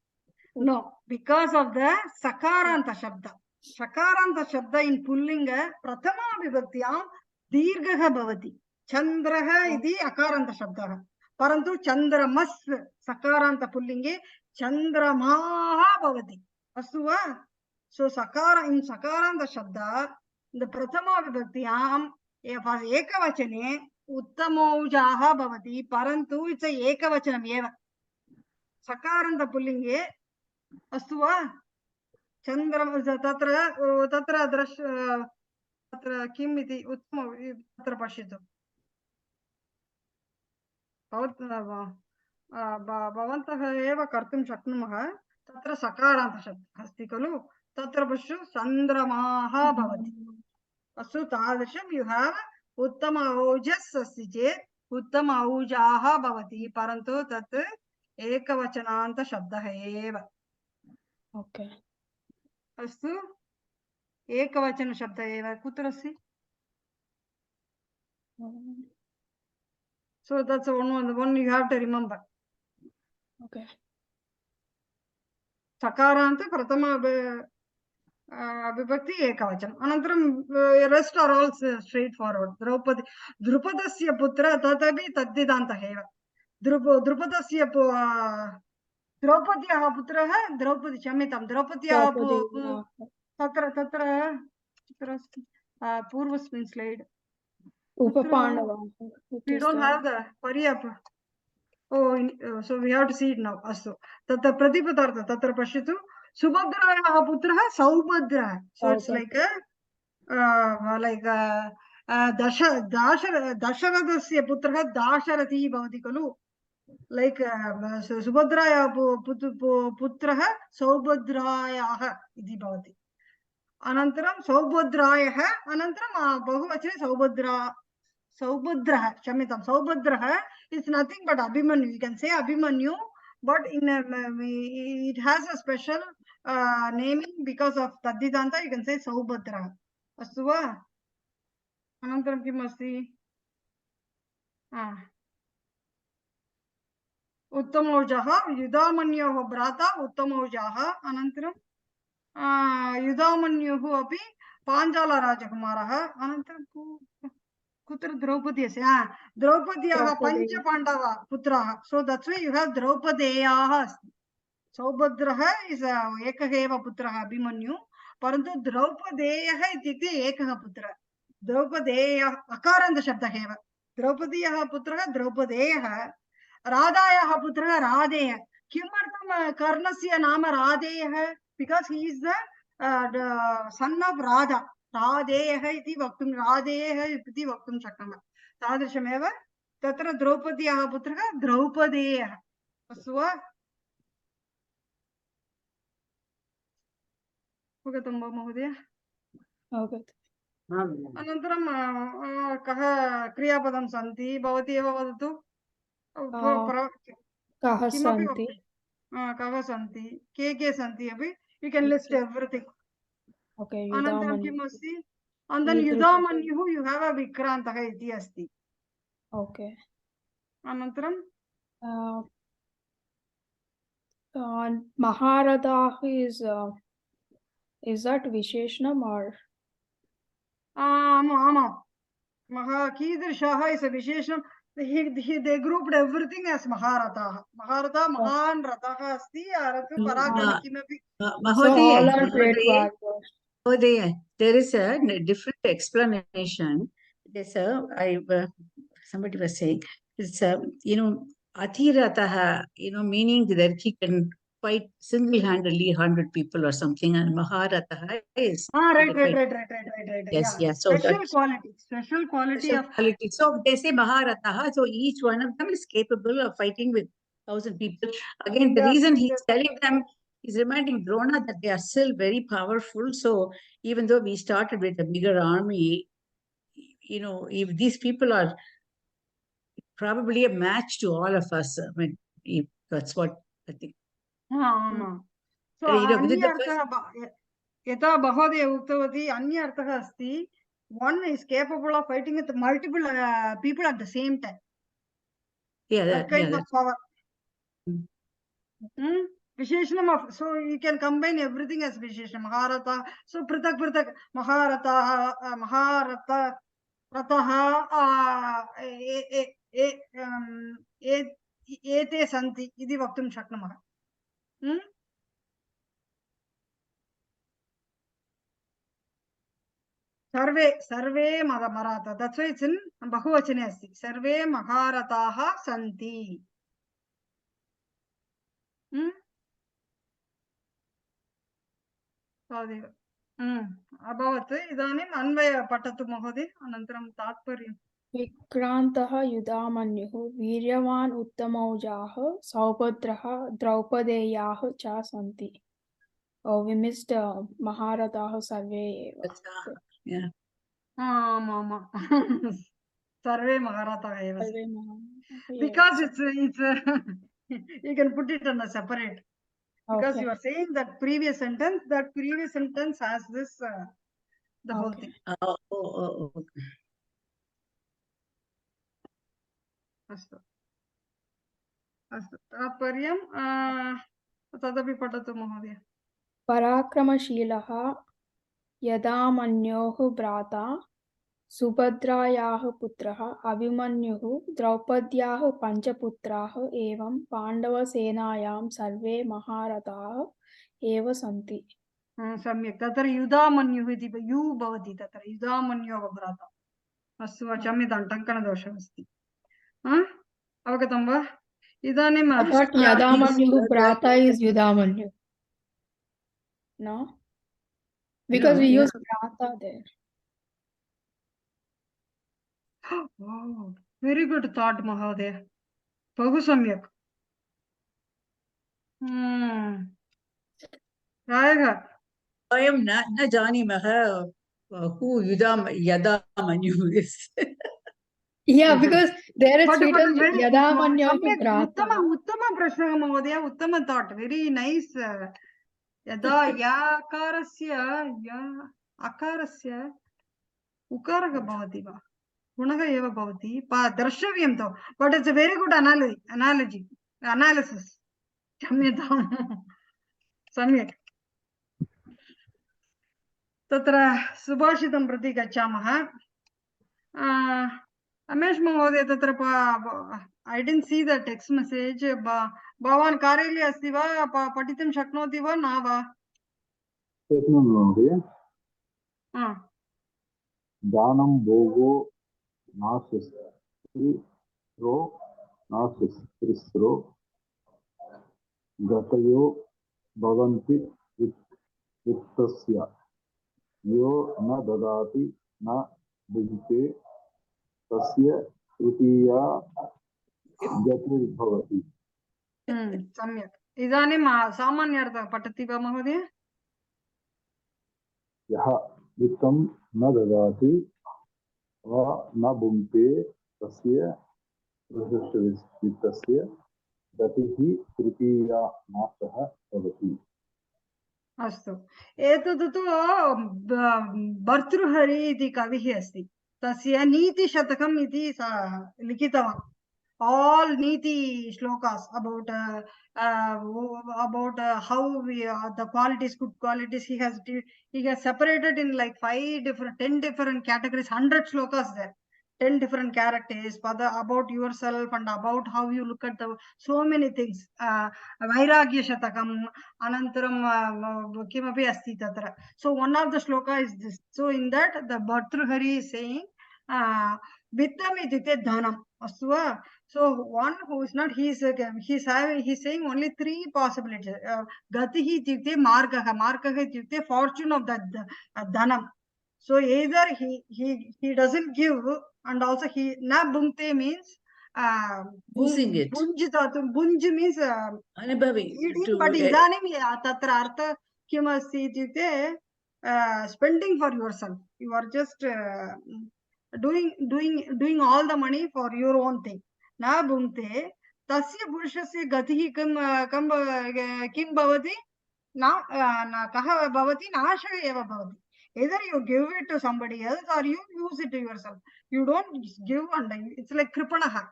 No, because of the sakaranta shabda. Sakaranta shabda in pullinga prathama vibhaktiyam dirghaha bhavati. Chandraha iti akaranta shabdaha. Parantu chandramas sakaranta pullinge chandramaha bhavati. Astu va? So sakara in sakaranta shabda, the prathama vibhaktiyam for ekavachane uttamaujaha bhavati. Parantu it's a ekavachanam eva. Sakaranta pullinge अस्तु वा चन्द्रम तत्र तत्र दृश् तत्र किम् इति उत्तम तत्र पश्यतु भवन्तः एव कर्तुं शक्नुमः तत्र सकारान्तशब्दः अस्ति खलु तत्र पश्यतु चन्द्रमाः भवति अस्तु तादृशं यु हाव् उत्तम औजस् अस्ति चेत् उत्तम औजाः भवति परन्तु तत् एकवचनान्तशब्दः एव Okay. अस्तु एकवचन शब्द एव कुत्र अस्ति so that's one you have to remember Okay. सकारान्त प्रथम विभक्ति एकवचनम् अनन्तरं rest are all straight forward द्रुपदस्य पुत्र तदपि तद्दिदान्तः एव द्रुपदस्य द्रौपद्याः पुत्रः द्रौपदी क्षम्यतां द्रौपद्याः तत्र तत्र कुत्र अस्ति पूर्वस्मिन् slide Upapandav. we don't have the paryap so we have to see it now astu tatra pratipadartha tatra pashyatu subhadrayaः putrः saubhadraः so it's like dasharadhasya putrः dasharati bhavati kalu like subhadrayaः putrः saubhadrayaः iti bhavati अनन्तरं सौभद्रायः अनन्तरं बहुवचने सौभद्रः क्षम्यतां सौभद्रः is nothing but Abhimanyu. You can say Abhimanyu, but in it has a special naming because of Taddidanta. You can say Saubhadra. Astu va? Anantaram kim asti? Uttamaujaha Yudamanyoh brata Uttamaujaha Anantaram Yudamanyuhu api Panjala Rajakumaraha Anantaram Kutra Draupadi Draupadiyaha Pancha Pandava Putraha. So that's why you have Draupadeyaha. Saubhadraha is Ekaheva Putraha Abhimanyu. Parantu Draupadeyaha ityukte Ekaha Putra. Draupadeyaha Akaranta Shabdaheva. Draupadiyaha Putraha Draupadeyaha. Radhayaha Putraha Radeya. Kimartam Karnasya Nama Radeyaha. Because he is the son of Radha. राधेयः इति वक्तुं राधेयः इति वक्तुं शक्नुमः तादृशमेव तत्र द्रौपद्याः पुत्रः द्रौपदेयः अस्तु वा अवगतं वा महोदय? अवगत अनन्तरं कः क्रियापदं सन्ति भवती एव वदतु। कः किमपि सन्ति कः सन्ति के सन्ति अपि you can list everything. Okay अनन्तरं युधामन्युः किम् अस्ति अनन्तरं ईदृश युधामन्युः यु हेव् अ विक्रान्तः इति अस्ति। ओके अनन्तरं महारथाः is that visheshanam or आमां कीदृशः इस् अ विशेषणं। they grouped everything as महारथाः। महारथः महान् रथः अस्ति अरतु पराक्रमी किमपि। so Mahodaya, all are great warriors. Mahodaya, there is a different explanation. There's somebody was saying, it's Athirataha, meaning that he can fight single-handedly 100 people or something, and Maharataha is Right. Yes, Yeah. so Special that's quality special of quality. So they say Maharataha, so each one of them is capable of fighting with 1,000 people. Again, the reason he's telling them, he's reminding Drona that they are still very powerful. So even though we started with a bigger army, if these people are probably a match to all of us. I mean, that's what I think. So Within the first, यथा महोदय उक्तवती अन्य अर्थः अस्ति one is capable of fighting with multiple people at the same time. That kind of power. Visheshanam of, so you can combine everything as Visheshanam. Maharatha, so Pratak Maharatha, Rataha, ete santi, idi vaktum shaknamah. Survey Maratha, that's why it's in बहुवचने अस्ति। सर्वे महारथाः सन्ति। तावदेव अभवत्। इदानीम् अन्वय पठतु महोदय, अनन्तरं तात्पर्यं। विक्रान्तः युधामन्युः वीर्यवान् उत्तमौजाः सौभद्रः द्रौपदेयाः च सन्ति। we missed महारथाः सर्वे एव। सर्वे महारथाः एव, because it's you can put it on a separate, because you are saying that previous sentence has this the whole thing. अस्तु तात्पर्यं तदपि पठतु महोदय। पराक्रमशीलः युधामन्योः भ्राता सुभद्रायाः पुत्रः अभिमन्युः द्रौपद्याः पञ्चपुत्राः एवं पाण्डवसेनायां सर्वे महारथाः एव सन्ति। सम्यक्। तत्र युधामन्युः इति यु भवति, तत्र युधामन्योः भ्राता। अस्तु वा, क्षम्यतां, टङ्कणदोषः अस्ति। अवगतं वा? इदानीं युधामन्युः भ्राता is युधामन्युः, no, because we use भ्राता there. वेरी गुड थॉट महोदय, बहु सम्यक्। प्रायः वयं न जानीमः who Yudamanyu is. Yeah, because there is written Yudamanyoः भ्राता. उत्तम प्रश्नः महोदय, उत्तम थॉट, वेरी नाइस। यदा याकारस्य अकारस्य उकारः भवति वा गुणः एव भवति, द्रष्टव्यं तु, but it's a very good analysis. क्षम्यतां, सम्यक्। तत्र सुभाषितं प्रति गच्छामः। रमेश महोदय, तत्र I didn't see the text message. भवान् कार्यालये अस्ति वा, पठितुं शक्नोति वा न वा? शक्नोमि महोदय। दानं भोगो नास्तिस्त्रो नास्तिस्त्रो गतयो भवन्ति वित्तस्य यो न ददाति न भुङ्क्ते तस्य तृतीया गतिर्भवति। सम्यक्। इदानीं सामान्यार्थः पठति वा महोदय? यः वित्तं न ददाति वा न भुङ्क्ते तस्य विशिष्टवित्तस्य गतिः तृतीया नाशः भवति। अस्तु एतत् तु भर्तृहरि इति कविः अस्ति तस्य नीतिशतकम् इति लिखितवान् all neeti shlokas about how we the qualities, good qualities he has separated in like 10 different categories, 100 shlokas there, 10 different characters about yourself and about how you look at the so many things. Vairagya shatakam anantaram kimapi asti tatra. So one of the shloka is this. So in that the Bhartrhari is saying vittam ityukte dhanam astu va. So one who is not, he's saying only three possibilities. Gatihi ityukte margaha, margaha ityukte fortune of that dhanam. So either he doesn't give, and also he na bhunkte means Losing it. bunj means Anubhavi. eating, but idanim tatra artha kim asti ityukte spending for yourself. You are just doing all the money for your own thing. Na bhunkte tasya purushasya gatihi kim bhavati na kaha bhavati nasha eva bhavati. Either you give it to somebody else or you use it to yourself. You don't give, and it's like Kripanaha,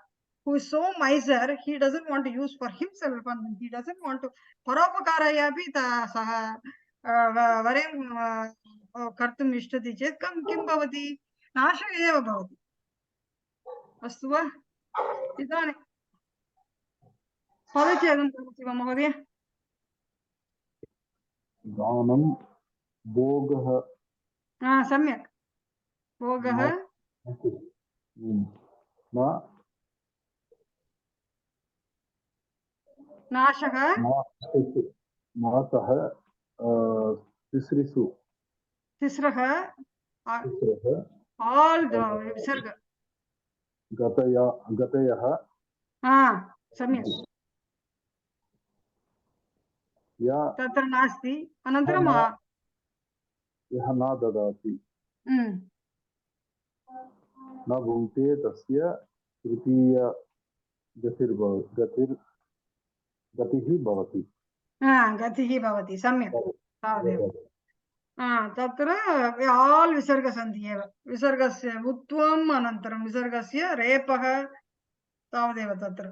who is so miser, he doesn't want to use for himself and he doesn't want to paropakarayapi varem kartum ishtati chet kim bhavati nasha eva bhavati. Astu va idane padachedam kरोति वा महोदय. दानं भोगः सम्यक् भोगः न नाशः नाशः तिसृषु तिस्रः all the visarga गतयः सम्यक् या तत्र नास्ति. अनन्तरं यः न ददाति न भुङ्क्ते तस्य तृतीय गतिः भवति. गतिः भवति. सम्यक् तावदेव. तत्र आल् विसर्ग सन्ति एव. विसर्गस्य उत्वम् अनन्तरं विसर्गस्य रेपः तावदेव. तत्र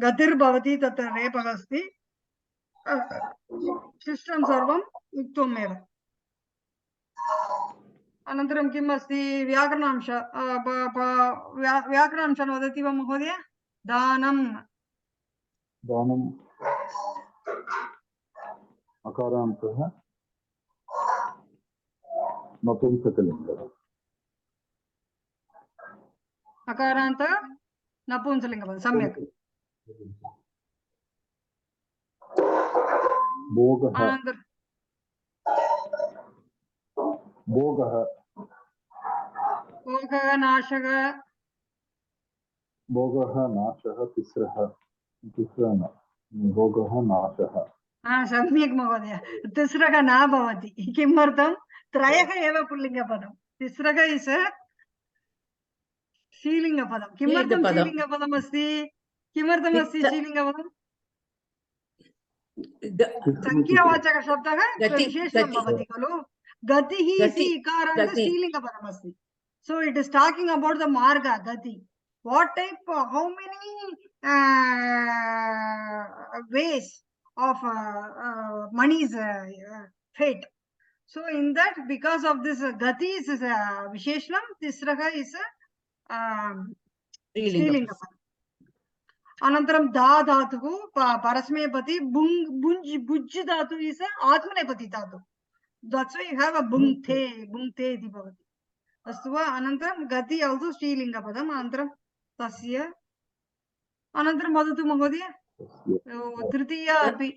गतिर्भवति, तत्र रेपः अस्ति, शिष्टं सर्वं उत्वम् एव. अनन्तरं किम् अस्ति व्याकरणांश व्याकरणांशान् वदति वा महोदय? दानं अकारान्तः नपुंसकलिङ्गः अकारान्त नपुंसकलिङ्गपदं. सम्यक्. भोगः नाशः तिस्रः भोगः नाशः. सम्यक् महोदय. तिस्रः न भवति. किमर्थं? त्रयः एव पुल्लिङ्गपदं. तिस्रः इस् श्रीलिङ्गपदं. किमर्थं श्रीलिङ्गपदम् अस्ति? किमर्थमस्ति श्रीलिङ्गपदं? संख्यावाचकशब्दः विशेषणं भवति खलु. गतिः इति इकारान्त श्रीलिङ्गपदम् अस्ति. So it is talking about the marga, gati. What type, how many ways of money's fate. So in that, because of this, gati is visheshanam, tisraha is श्रीलिङ्गपदम्. अनन्तरं दा धातुः परस्मैपदी, बुञ् धातु is आत्मनेपदी धातु. That's why you have a bhunkte इति भवति. अस्तु वा. अनन्तरं गति also श्रीलिङ्गपदम्. अनन्तरं तस्य अनन्तरं वदतु महोदय. तृतीया अपि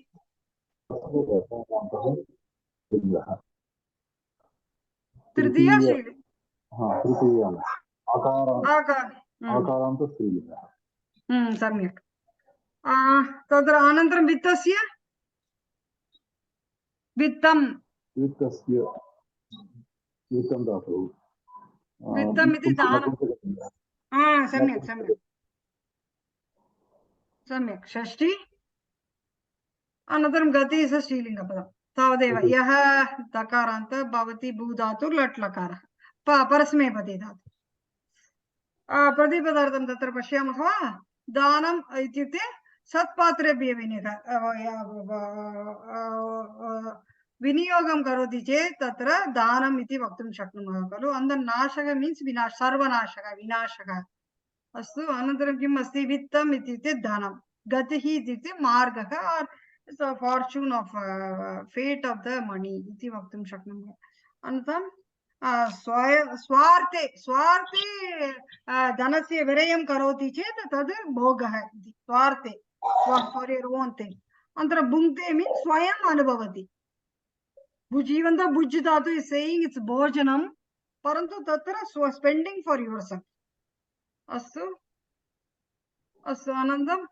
तृतीया आकारान्त स्त्रीलिङ्गः. सम्यक्. तत्र अनन्तरं वित्तस्य वित्तस्य वित्तं धातुः वित्तम् इति दानं सम्यक् सम्यक् सम्यक् षष्ठी अनन्तरं गति इस् स्त्रीलिङ्गपदं तावदेव यः दकारान्त भवति भूधातुः लट् लकारः परस्मैपदी धातुः प्रतिपदार्थं तत्र पश्यामः वा दानम् इत्युक्ते सत्पात्रेभ्यः विनियोगं करोति चेत् तत्र दानम् इति वक्तुं शक्नुमः खलु अनन्तरं नाशः मीन्स् विनाश सर्वनाशः विनाशः अस्तु अनन्तरं किम् अस्ति वित्तम् इत्युक्ते धनं गतिः इत्युक्ते मार्गः fortune of fate of the money इति वक्तुं शक्नुमः अनन्तरं स्वार्थे स्वार्थे धनस्य विरयं करोति चेत् तद् भोगः इति स्वार्थे फार् योर् ओन् थिङ्ग् अनन्तरं भुङ्क्ते मीन्स् स्वयम् अनुभवति even though bhuj dhatu is saying it's bhojanam parantu tatra spending for yourself astu astu anandam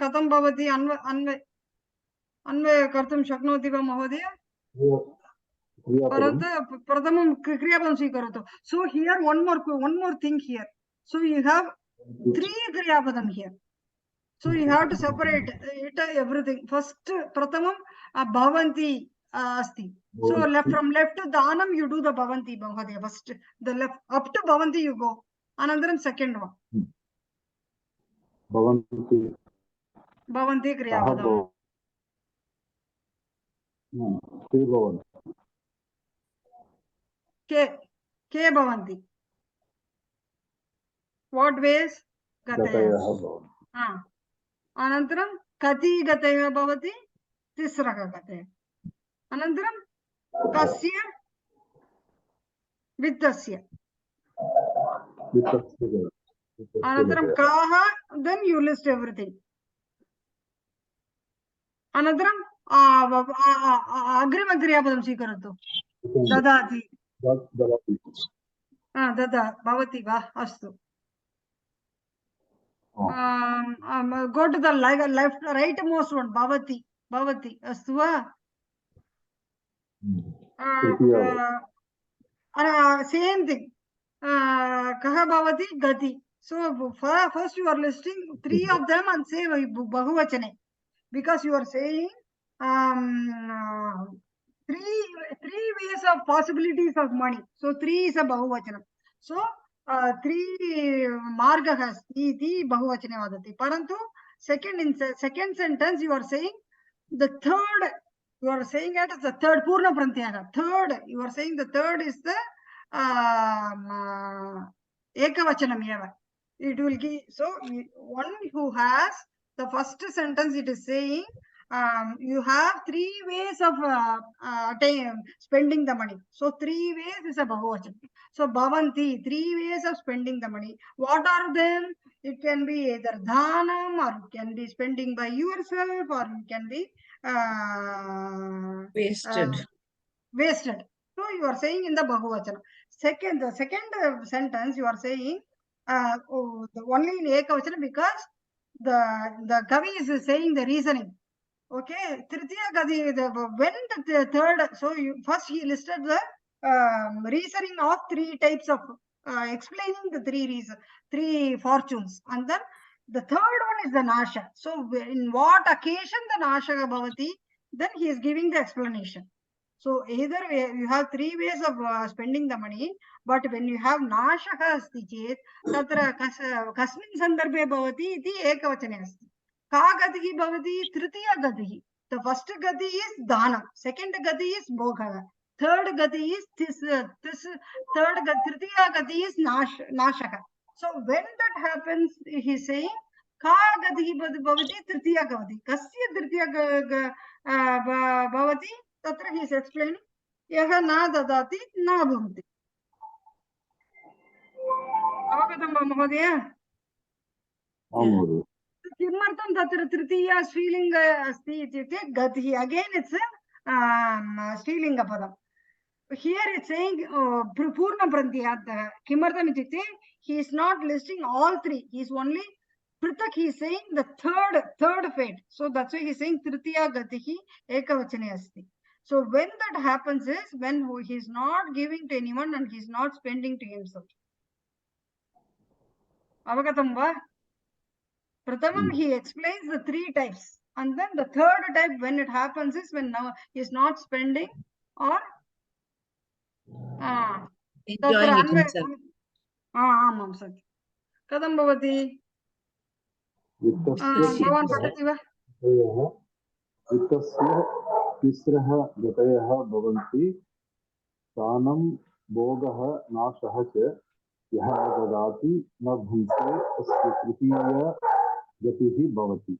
katham bhavati अन्वय कर्तुं शक्नोति वा महोदय परन्तु प्रथमं क्रियापदं स्वीकरोतु so here one more thing here so you have 3 क्रियापदं here so you have to separate it everything first pratamam bhavanti asti so from left to dhanam you do the bhavanti mahodaya first the left up to bhavanti you go anandaram second one bhavanti kriyapadam ke bhavanti what ways gatayah anandaram kati gatayah bhavati tisrah gatayah अनन्तरं कस्य वित्तस्य अनन्तरं काः then you list everything अनन्तरं अग्रिमक्रियापदं स्वीकरोतु ददाति ददा भवति वा अस्तु go to the left right most one bhavati bhavati अस्तु वा same thing kah bhavati gati so first you are listing 3 of them and say bahuvachane because you are saying 3 ways of possibilities of money so 3 is a bahuvachanam so 3 margah asti iti bahuvachane vadati parantu second sentence you are saying the third you are saying it as the third purna prantyaga third you are saying the third is the ekavachanam eva it will give so one who has the first sentence it is saying you have 3 ways of spending the money so 3 ways is a bahuvachanam so bhavanti 3 ways of spending the money what are them it can be either dhanam or it can be spending by yourself or it can be wasted so you are saying in the bahuvachanam the second sentence you are saying only in ekavachanam because the kavi is saying the reasoning okay tritiya gati when the third so first he listed the reasoning of 3 types of explaining the 3 fortunes and then the third one is the nasha so in what occasion the nasha bhavati then he is giving the explanation so either you have 3 ways of spending the money but when you have nasha asti chet tatra kasmin sandarbhe bhavati iti ekavachane asti ka gatihi bhavati tritiya gatihi the first gati is dhanam second gati is bhoga third gati is tritiya gati is nashaka so when that happens he is saying ka gatihi bhavati tritiya gavati kasya tritiya bhavati tatra he is explaining yaha na dadati na bhavati avagatam va mahodaya किमर्थं तत्र तृतीया स्त्रीलिङ्ग अस्ति इत्युक्ते गतिः again it's स्त्रीलिङ्गपदं here it's saying पूर्णप्रत्ययान्तः किमर्थम् इत्युक्ते he is not listing all 3 he is only Pritak he is saying the third fate so that's why he is saying tritiya gatihi ekavachane asti So when that happens is when he's not giving to anyone and he's not spending to himself. Avagatam va? Pratamam, he explains the 3 types. And then the 3rd type, when it happens, is when now he's not spending or enjoying it himself. आमां सत्यं. कथं भवति? भवान् पठति वा? वित्तस्य तिस्रः गतयः भवन्ति दानं भोगः नाशः च यः न ददाति न भुङ्क्ते तस्य तृतीया गतिः भवति.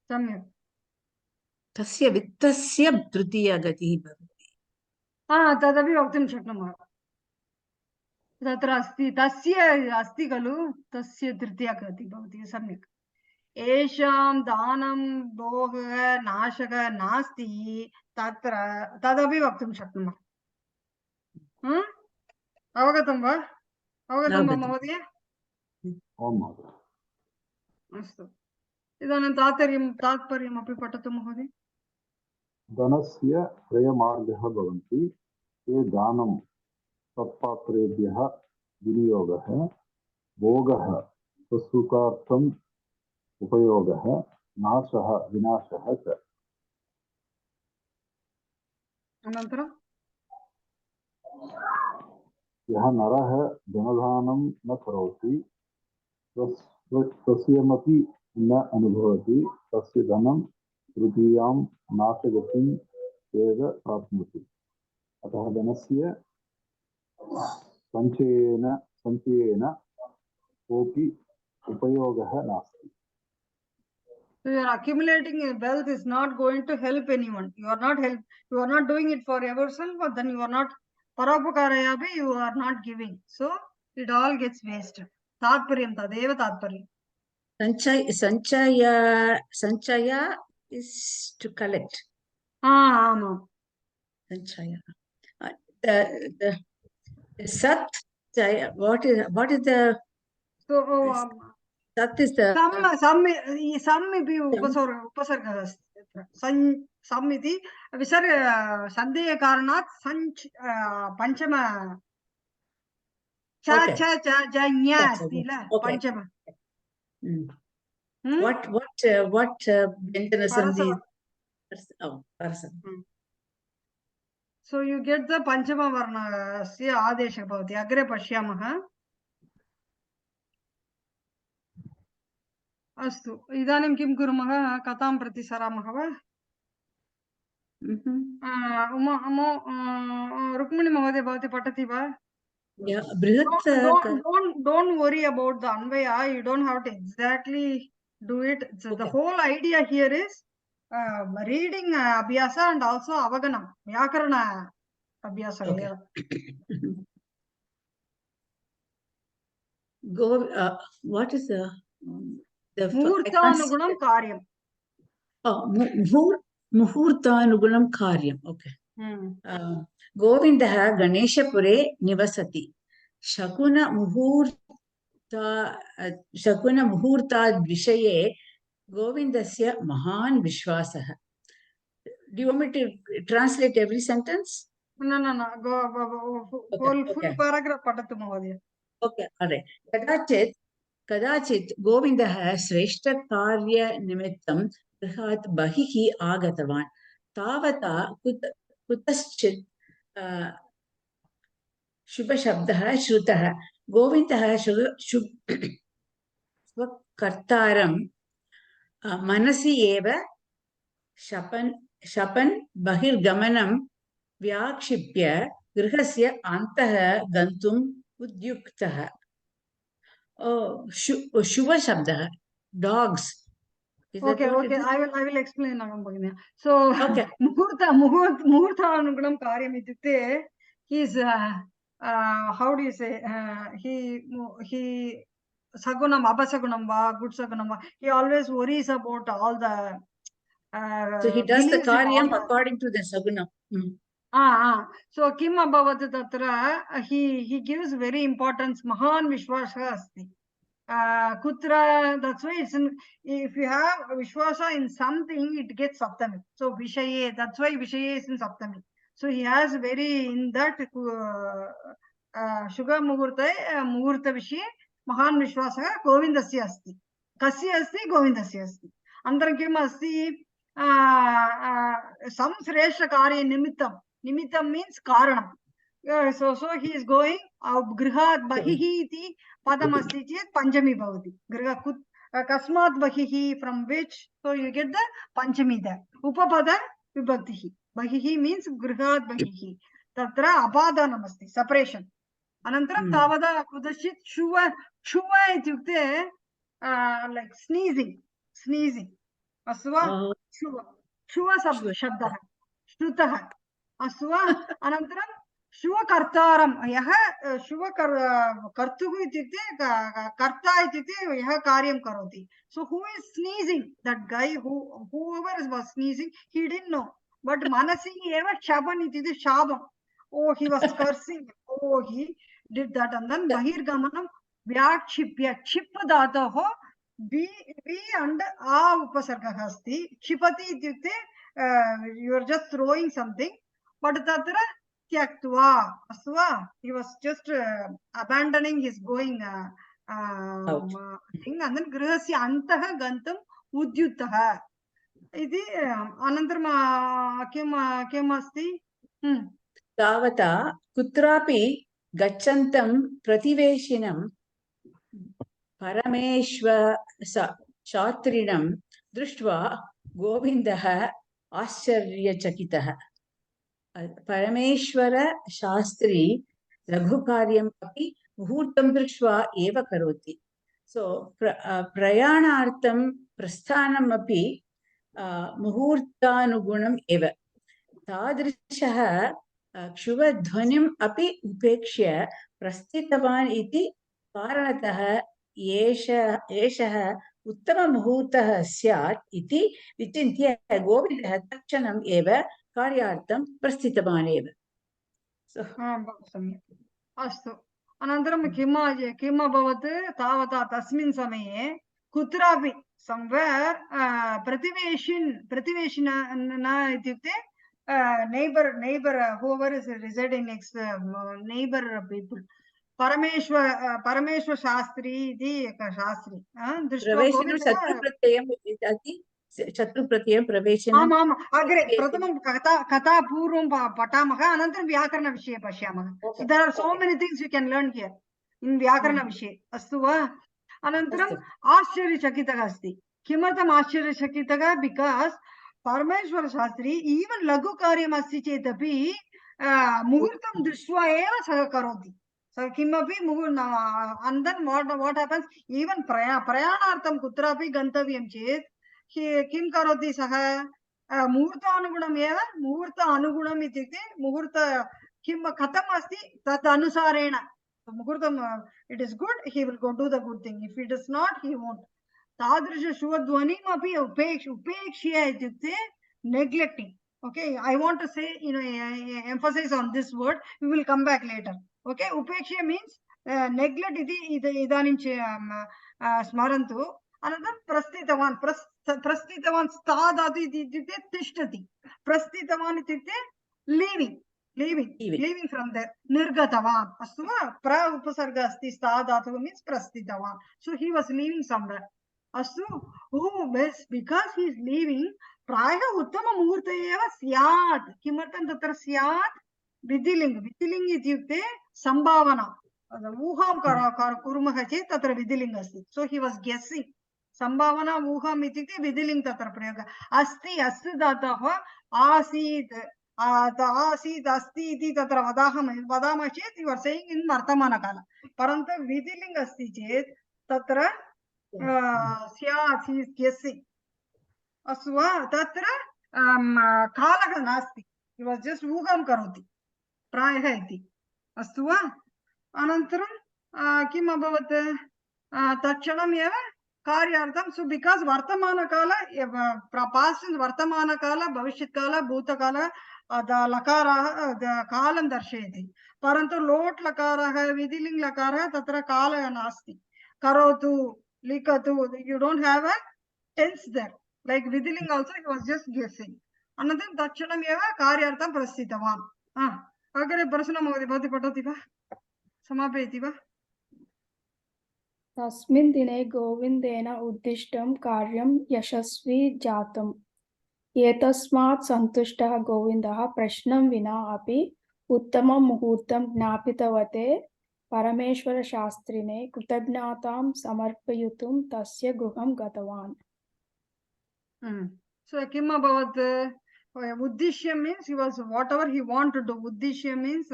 सम्यक्. तस्य वित्तस्य तृतीया गतिः भवति. तदपि वक्तुं शक्नुमः. तत्र अस्ति तस्य अस्ति खलु तस्य तृतीया गतिः भवति. सम्यक्. येषां दानं भोगः नाशः नास्ति तत्र तदपि वक्तुं शक्नुमः. अवगतं वा? अवगतं वा महोदय? अस्तु. इदानीं तात्पर्यमपि पठतु महोदय. धनस्य त्रयमार्गाः भवन्ति. ते दानं तत्पात्रेभ्यः विनियोगः, भोगः स्वसुखार्थम् उपयोगः, नाशः विनाशः च. अनन्तरं यः नरः धनदानं न करोति स्वस्यमपि न अनुभवति तस्य धनं तृतीयां नाशगतिम् एव प्राप्नोति. अतः धनस्य सञ्चयेन कोऽपि उपयोगः नास्ति. So your accumulating wealth is not going to help anyone. You are not doing it for yourself, but then you are not parapakarayabi, you are not giving. So it all gets wasted. Tatparyam tadeva tatparyam. Sanchaya is to collect. Ama. Sanchaya. The Sat, what is the? So Sat is the. Sammipi upasarga अस्ति. Sammiti visarga sandhya karanat panchama cha nya अस्ति la panchama. What Vyandana Sandhi? Oh, Parasam. So you get the Panchama Varnasya Adesha Bhavati. Agre Pashyamaha. Astu. Idanim kim kurumah katam prati saramah va? Rukmini Mahodaya Bhavati Patati va? Yeah, don't worry about the Anvaya. You don't have to exactly do it. So the whole idea here is reading Abhyasa and also Avaganam. Vyakarana Abhyasa. Okay. What is the Muhurtanugunam Karyam. Oh, Muhurtanugunam Karyam. Okay. Govindaha Ganeshapure Nivasati. Shakuna Muhurta Vishaye Govindasya Mahan Vishwasaha. Do you want me to translate every sentence? No. Full paragraph patatu Mahodaya. Okay, all right. Kadachit Govindaha Shreshta Karya Nimittam Grihat Bahihi Agatavan. Tavata Kutaschit Shubha Shabdaha Shrutaha. Govindaha Kartaram Manasi Eva Shapan Bahir Gamanam Vyakshipya Grihasya Antaha Gantum Udyuktaha. Oh, Shubha Shabdaha. Dogs. Okay. I will explain now. So, okay. Muhurta Anugunam Karyam ityukte, he's how do you say? He Sagunam, Apasagunam va, good Sagunam va. He always worries about all the. So he does the Karyam according to the Sagunam. So Kim Abhavat Tatra, he gives very importance. Mahan Vishwasa asti. kutra, that's why it's in, if you have vishwasa in something, it gets saptami. So vishaye, that's why vishaye is in saptami. So he has very, in that Shubha Muhurta, Muhurta Vishaye, Mahan Vishwasa, Govindasya asti. Kasya asti, Govindasya asti. Andram kim asti, some Sresha Karya Nimittam. Nimittam means Karanam. So he is going Grihat Bahihi iti Padam asti chet Panchami bhavati. Griha Kasmat Bahihi, from which, so you get the Panchami there. Upapada Vibhaktihi. Bahihi means Grihat Bahihi. Tatra Apadanam asti, separation. Anantaram Tavada Kudashit Shuva ityukte like sneezing. Aswa Shuva Shabdaha. Shrutaha. Aswa Anantaram Shuva Kartaram. Yaha Shuva Kartugu ityukte Karta ityukte yaha Karyam Karoti. So who is sneezing? That guy whoever was sneezing, he didn't know. But Manasi eva Shaban ityukte Shabam. Oh, he was cursing. Oh, he did that. And then Bahir Gamanam Vyakshipya. Chipadataho B and A Upasarga Hasti. Chipati ityukte you are just throwing something. But Tatra Tyaktva Aswa. He was just abandoning his going thing. And then Grihasya Antaha Gantam Udyutaha. Idi Anantaram Kim Asti? तावता कुत्रापि गच्छन्तं प्रतिवेशिनं परमेश्वरशास्त्रिणं दृष्ट्वा गोविन्दः आश्चर्यचकितः परमेश्वरशास्त्री लघुकार्यम् अपि मुहूर्तं दृष्ट्वा एव करोति सो प्रयाणार्थं प्रस्थानम् अपि मुहूर्तानुगुणम् एव तादृशः क्षुवध्वनिम् अपि उपेक्ष्य प्रस्थितवान् इति कारणतः एषः उत्तममुहूर्तः स्यात् इति विचिन्त्य गोविन्दः तत्क्षणम् एव कार्यार्थं प्रस्थितवान् एव अस्तु अनन्तरं किम् अभवत् तावता तस्मिन् समये कुत्रापि somewhere प्रतिवेशिना इत्युक्ते neighbor whoever is residing next neighbor people Parameshwar Shastri iti Shastri प्रवेशनं शत्रुप्रत्ययं प्रवेशनम् आम् अग्रे प्रथमं कथा पूर्वं पठामः अनन्तरं व्याकरणविषये पश्यामः there are so many things you can learn here in व्याकरणविषये अस्तु वा अनन्तरम् आश्चर्यचकितः अस्ति किमर्थम् आश्चर्यचकितः because परमेश्वर शास्त्री even लघु कार्यम् अस्ति चेदपि मुहूर्तं दृष्ट्वा एव सः करोति किमपि and then what happens even प्रयाणार्थं कुत्रापि गन्तव्यं चेत् किं करोति सः मुहूर्तानुगुणम् एव मुहूर्तानुगुणम् इत्युक्ते मुहूर्त किं कथम् अस्ति तत् अनुसारेण मुहूर्तं it is good he will go do the good thing if it is not he won't तादृश शुभध्वनिम् अपि उपेक्ष्य इत्युक्ते neglecting. Okay, I want to say, emphasize on this word. We will come back later. Okay, upeksha means neglect iti idanim smarantu. Another prasthitavan. Prasthitavan stadatu ityukte tishtati. Prasthitavan ityukte leaving from there. Nirgatavan. Astu va pra upasarga asti stadatu means prasthitavan. So he was leaving somewhere. Astu, oh, because he is leaving, प्रायः उत्तममुहूर्त एव स्यात् किमर्थं तत्र स्यात् विधिलिङ्ग् इत्युक्ते सम्भावना ऊहां कुर्मः चेत् तत्र विधिलिङ्ग् अस्ति सो हि वास् गेस्सिङ्ग् सम्भावना ऊहाम् इत्युक्ते विधिलिङ्ग् तत्र प्रयोगः अस्ति अस्य धातोः आसीत् अस्ति इति तत्र वदामः चेत् यु आर् सेयिङ्ग् इन् वर्तमानकाल परन्तु विधिलिङ्ग् अस्ति चेत् तत्र स्यात् हि इस् गेस्सिङ्ग् अस्तु वा तत्र कालः नास्ति he was just ऊहं करोति प्रायः इति अस्तु वा अनन्तरं किम् अभवत् तत्क्षणम् एव कार्यार्थं सो बिकास् वर्तमानकाल पास्ट् वर्तमानकाल भविष्यत्काल भूतकाल लकारः कालं दर्शयति परन्तु लोट् लकारः विधिलिङ्ग् लकारः तत्र कालः नास्ति karotu, likatu. You don't have a tense there. Like Vidiling also, he was just guessing. Another Dachanam eva karyartham prasthitavan. Agare prasana Mahodaya bhavati patati va? Samapayati va? तस्मिन् दिने गोविन्देन उद्दिष्टं कार्यं यशस्वी जातम्। एतस्मात् सन्तुष्टः गोविन्दः प्रश्नं विना अपि उत्तमं मुहूर्तं ज्ञापितवते परमेश्वरशास्त्रिणे कृतज्ञतां समर्पयितुं तस्य गृहं गतवान्। So Kim Abhavat Uddishya means he was whatever he wanted to do. Uddishya means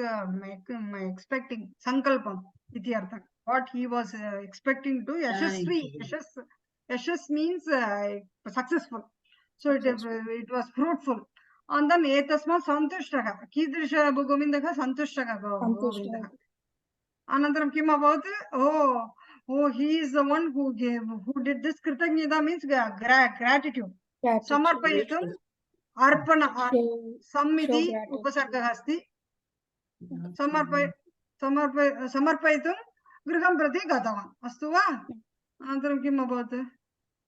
expecting, Sankalpam, Ityartha. What he was expecting to, Yashasvi. Yashas means successful. So it was fruitful. And then Etasma Santushtaka. Kidrisha Govindaka Santushtaka Govindaka. Anandaram Kim Abhavat, oh, he is the one who did this. Kritagnyata means gratitude. Samarpayitum arpana sammiti upasargah asti. Samarpayitum griham prati gatavan. Astu va? Anantaram kim abhavat?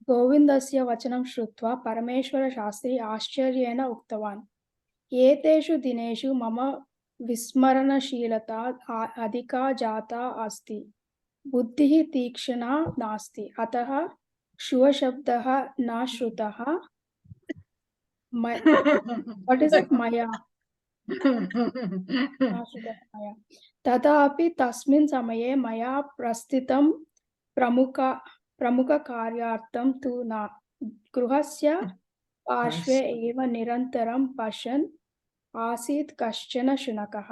गोविन्दस्य वचनं श्रुत्वा परमेश्वरशास्त्री आश्चर्येण उक्तवान्, एतेषु दिनेषु मम विस्मरणशीलता अधिका जाता अस्ति, बुद्धिः तीक्ष्णा नास्ति, अतः शुभशब्दः न श्रुतः मया। तथापि तस्मिन् समये मया प्रस्थितं प्रमुखकार्यार्थं तु न, गृहस्य पार्श्वे एव निरन्तरं पश्यन् आसीत् कश्चन शुनकः।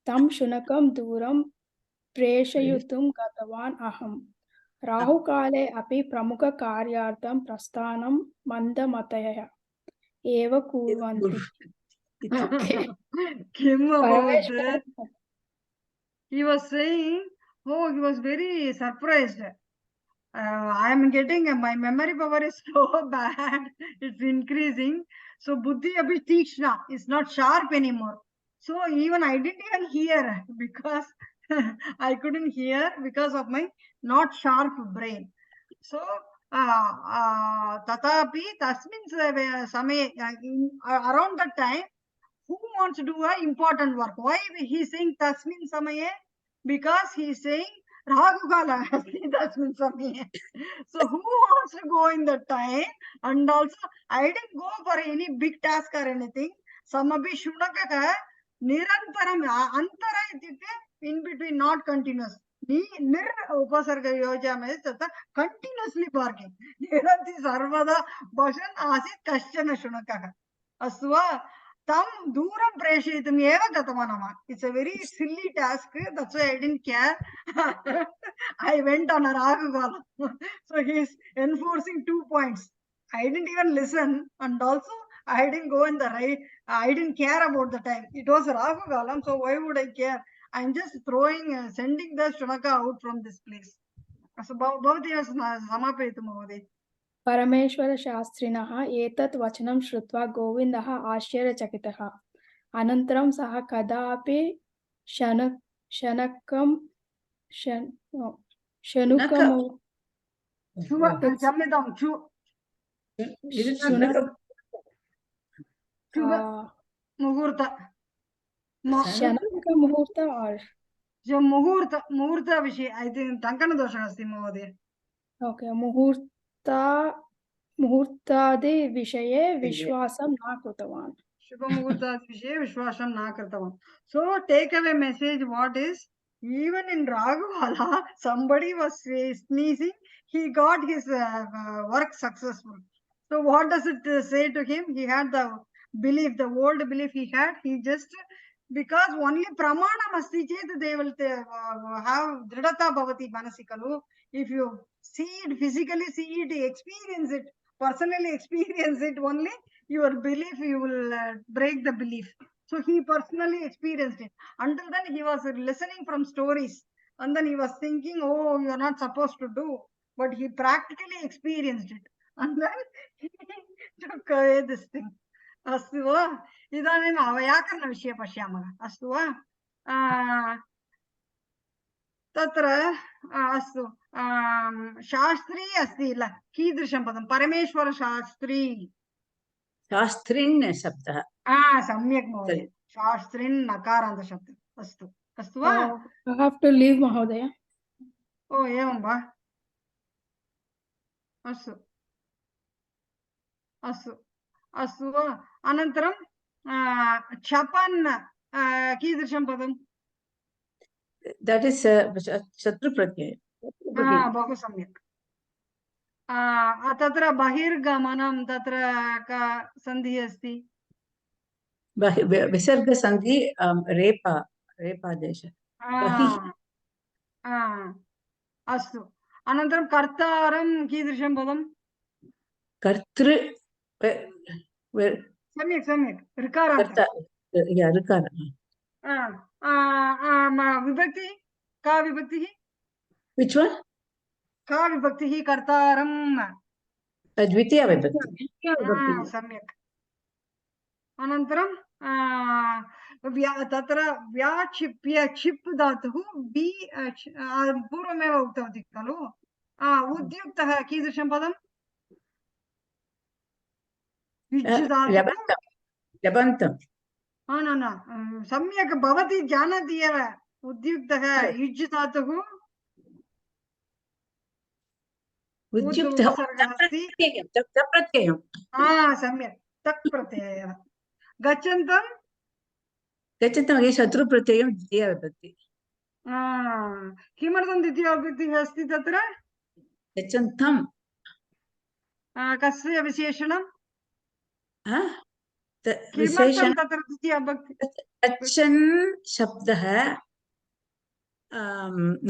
तं शुनकं दूरं प्रेषयितुं गतवान् अहम्। राहुकाले अपि प्रमुखकार्यार्थं प्रस्थानं मन्दमतयः एव कुर्वन्ति। Kim Abhavat? He was saying, he was very surprised. I am getting, my memory power is so bad, it's increasing. So buddhi abhi tikshna is not sharp anymore. So even I didn't even hear because I couldn't hear because of my not sharp brain. So tatapi tasmin same around that time, who wants to do an important work? Why he is saying tasmin samaye? Because he is saying Rahugala tasmin samaye. So who wants to go in that time? And also, I didn't go for any big task or anything. Samabi shunakaka nirantaram antara ityukte in between, not continuous. Nir upasarga yoja means continuously barking. Niranti sarvada bhashan asit kaschana shunakaka. Aswa tam duram preshayitum eva gatavanama. It's a very silly task. That's why I didn't care. I went on a Rahugala. So he is enforcing 2 points. I didn't even listen, and also I didn't go in the right. I didn't care about the time. It was Rahugalam, so why would I care? I'm just sending the Shunaka out from this place. So Bhavati has Samapayitum Mahodaya. परमेश्वरशास्त्रिणः एतत् वचनं श्रुत्वा गोविन्दः आश्चर्यचकितः। अनन्तरं सः कदापि मुहूर्त और मुहूर्त विषय I think टङ्कनदोषः अस्ति महोदय. ओके, मुहूर्तादि विषये विश्वासं न कृतवान्. शुभमुहूर्तादि विषये विश्वासं न कृतवान्. So take away message, what is, even in Raghuvala somebody was sneezing, he got his work successful. So what does it say to him? He had the belief, the old belief he had. He just, because only pramanam asti chet they will have dridata bhavati manasi kalu. If you see it physically, see it, experience it, personally experience it, only your belief, you will break the belief. So he personally experienced it. Until then he was listening from stories, and then he was thinking, oh, you are not supposed to do, but he practically experienced it, and then he took away this thing. अस्तु वा, इदानीम् व्याकरणविषये पश्यामः. अस्तु वा, तत्र अस्तु शास्त्री अस्ति किल कीदृशं पदं परमेश्वर शास्त्री शास्त्रिन् शब्दः सम्यक् महोदय शास्त्रिन् नकारान्तशब्दः अस्तु अस्तु वा I have to leave, Mahodaya. ओ एवं वा अस्तु अस्तु अस्तु वा अनन्तरं क्षपन् कीदृशं पदं that is शत्रु प्रत्यय बहु सम्यक् तत्र बहिर्गमनं तत्र का सन्धिः अस्ति विसर्ग सन्धि रेपादेश बहिः अस्तु अनन्तरं कर्तारं कीदृशं पदं कर्तृ सम्यक् सम्यक् ऋकारान्त विभक्तिः का विभक्तिः which one का विभक्तिः कर्तारं द्वितीया विभक्ति सम्यक् अनन्तरं तत्र व्याक्षिप्य क्षिप् धातुः बि पूर्वमेव उक्तवती खलु उद्युक्तः कीदृशं पदं लबन्तं न सम्यक् भवती जानाति एव उद्युक्तः युज् धातुः प्रत्ययं सम्यक् तक् प्रत्ययः गच्छन्तं शत्रुप्रत्ययं द्वितीया विभक्ति किमर्थं द्वितीया विभक्तिः अस्ति तत्र गच्छन्तं कस्य विशेषणं किमर्थं विशेषण तत्र द्वितीया विभक्ति गच्छन् शब्दः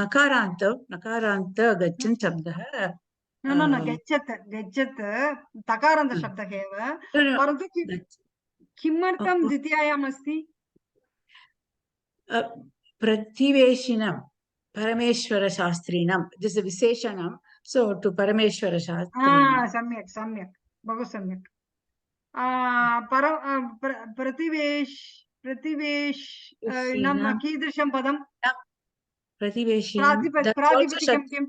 नकारान्त गच्छन् शब्दः न गच्छत् गच्छत् तकारान्तशब्दः एव परन्तु किमर्थं द्वितीयायाम् अस्ति प्रतिवेशिनं परमेश्वरशास्त्रीणां दिस् विशेषणं सो टु परमेश्वरशास्त्रीणां सम्यक् सम्यक् बहु सम्यक् प्रतिवेशिनं कीदृशं पदं प्रातिपदिकं किं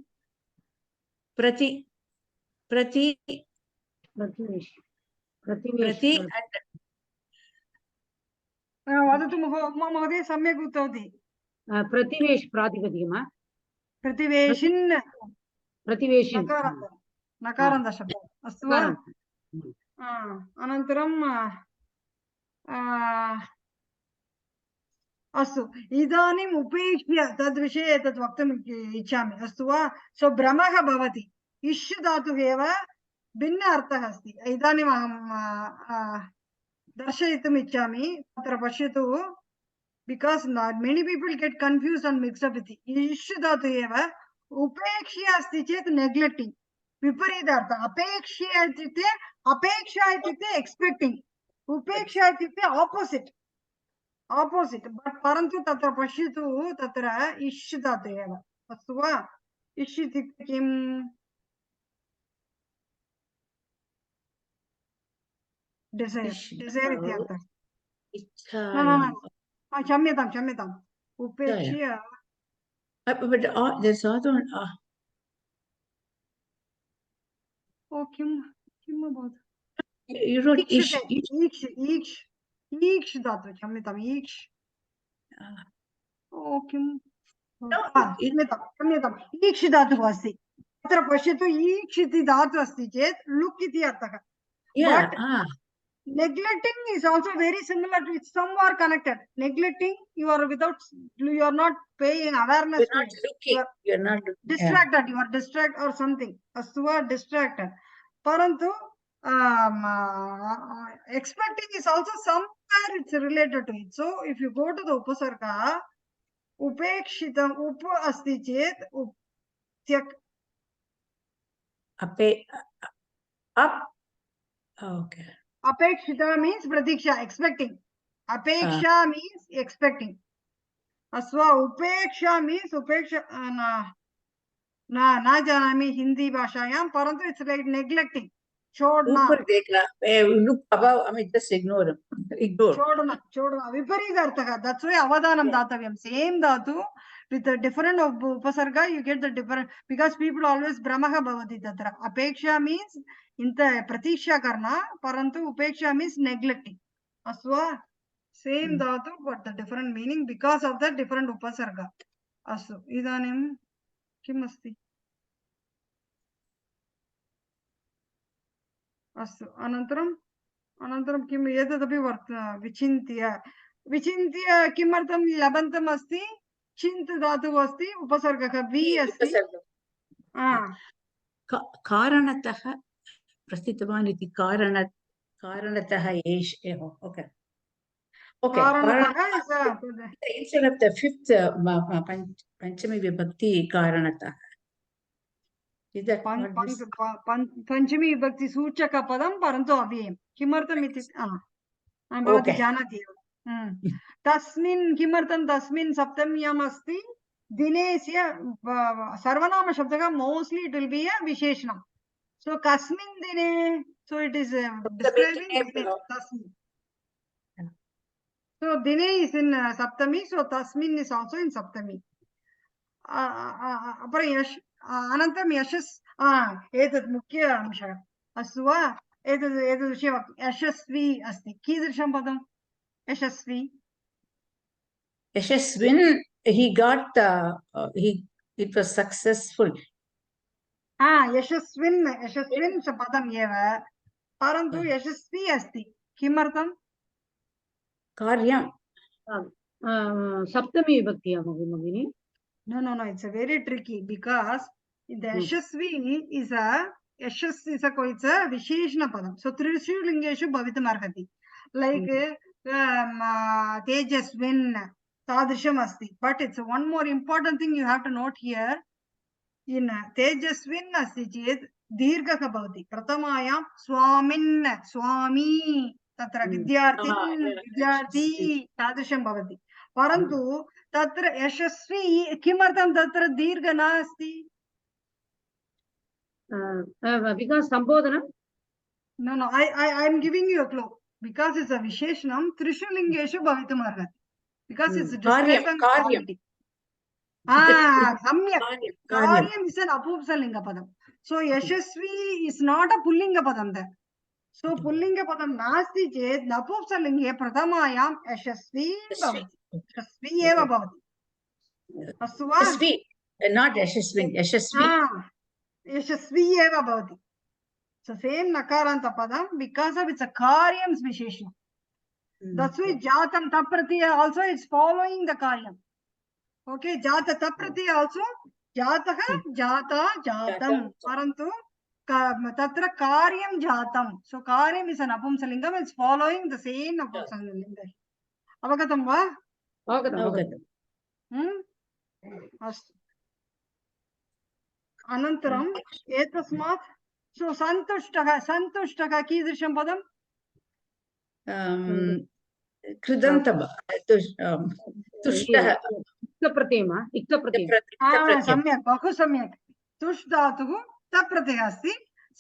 प्रति वदतु महोदय सम्यक् उक्तवती प्रतिवेश प्रातिपदिकं प्रतिवेशिन् प्रतिवेशिन् नकारान्तशब्दः अस्तु वा अनन्तरं अस्तु इदानीम् उपेक्ष्य तद्विषये एतत् वक्तुम् इच्छामि अस्तु वा सो भ्रमः भवति इष् धातुः एव भिन्न अर्थः अस्ति इदानीम् अहं दर्शयितुम् इच्छामि तत्र पश्यतु because many people get confused and mixed इति इष् धातुः एव उपेक्ष्य अस्ति चेत् नेग्लेक्टिङ्ग् विपरीत अर्थ अपेक्ष्य इत्युक्ते अपेक्षा इत्युक्ते एक्स्पेक्टिङ्ग् उपेक्षा इत्युक्ते आपोसिट् बट् परन्तु तत्र पश्यतु तत्र इष् धातुः एव अस्तु वा इष् इत्युक्ते किम् डिसैर् इति अर्थः क्षम्यताम् उपेक्ष्य किम् अभवत् ईक्ष् धातु क्षम्यताम् ईक्ष् क्षम्यताम् ईक्ष् धातुः अस्ति तत्र पश्यतु ईक्ष् इति धातु अस्ति चेत् लुक् इति अर्थः neglecting is also very similar to it. Some are connected. Neglecting, you are not paying awareness. You are not distracted. You are distracted or something. Astu distracted. Parantu expecting is also somewhere it's related to it. So if you go to the upasarga, upekshitam upa asti chet tyak. Up. Okay. Apekshita means pratiksha, expecting. Apeksha means expecting. Aswa upeksha means upeksha na janami Hindi bhashayam, parantu it's like neglecting. Chodna. Look above, I mean just ignore him. Ignore. Chodna. Viparita artha. That's why avadanam datavyam. Same dhatu, with the different of upasarga, you get the different, because people always brahmaha bhavati tatra. Apeksha means inta pratiksha karna, parantu upeksha means neglecting. Aswa, same dhatu, but the different meaning because of the different upasarga. Asu, idanim kim asti? Astu, अनन्तरं किम् एतदपि विचिन्त्य किमर्थं लबन्तम् अस्ति चिन्त धातुः अस्ति उपसर्गः वि अस्ति कारणतः प्रस्थितवान् इति कारणतः एष okay instead of the fifth panchami vibhakti karanatah पंचमी विभक्ति सूचक पदं परन्तु अव्ययम् किमर्थम् इति भवती जानाति एव तस्मिन् किमर्थं तस्मिन् सप्तम्याम् अस्ति दिनेस्य सर्वनाम शब्दः mostly it will be a विशेषणम् सो कस्मिन् दिने सो इट इज डिस्क्राइबिंग तस्मिन् so dine is in saptami so tasmin is also in saptami अनन्तरं यशस् एतत् मुख्य अंशः अस्तु वा एतद् विषये यशस्वी अस्ति कीदृशं पदं यशस्वी यशस्विन् he got it was successful यशस्विन् पदम् एव परन्तु यशस्वी अस्ति किमर्थं कार्यं सप्तमी विभक्ति भगिनी No, it's a very tricky because the Yashasvi is a Visheshna Padam. So Trishu Lingeshu Bhavitam Arhati. Like Tejasvin, Tadrisham Asti. But it's one more important thing you have to note here. In Tejasvin Asti Ched Dirghaka Bhavati. Prathamayam Swamin, Swami, Tatra Vidyarthi, Tadrisham Bhavati. Parantu तत्र यशस्वी किमर्थं तत्र दीर्घ नास्ति because संबोधनम no I am giving you a clue because it's a visheshanam trishu lingeshu bhavitum arhati because it's describing quality samyak karyam is an apupsalinga padam so yashasvi is not a pullinga padam there so pullinga padam nasti ched napupsalinge prathamayam yashasvi bhavati यशस्वी एव भवति अस्तु वा यशस्वी not यशस्विन् यशस्वी एव भवति so same नकारान्त पदं because of its a karyam visheshana that's why jatam tapratiya also is following the karyam okay jata tapratiya also jatah jata jatam parantu tatra karyam jatam so karyam is an apumsalingam it's following the same apumsalingam avagatam va अस्तु अनन्तरम् एतस्मात् सो सन्तुष्टः कीदृशं पदं कृदन्तः तुष्टः सम्यक् बहु सम्यक् तुष् धातुः तप्रत्ययः अस्ति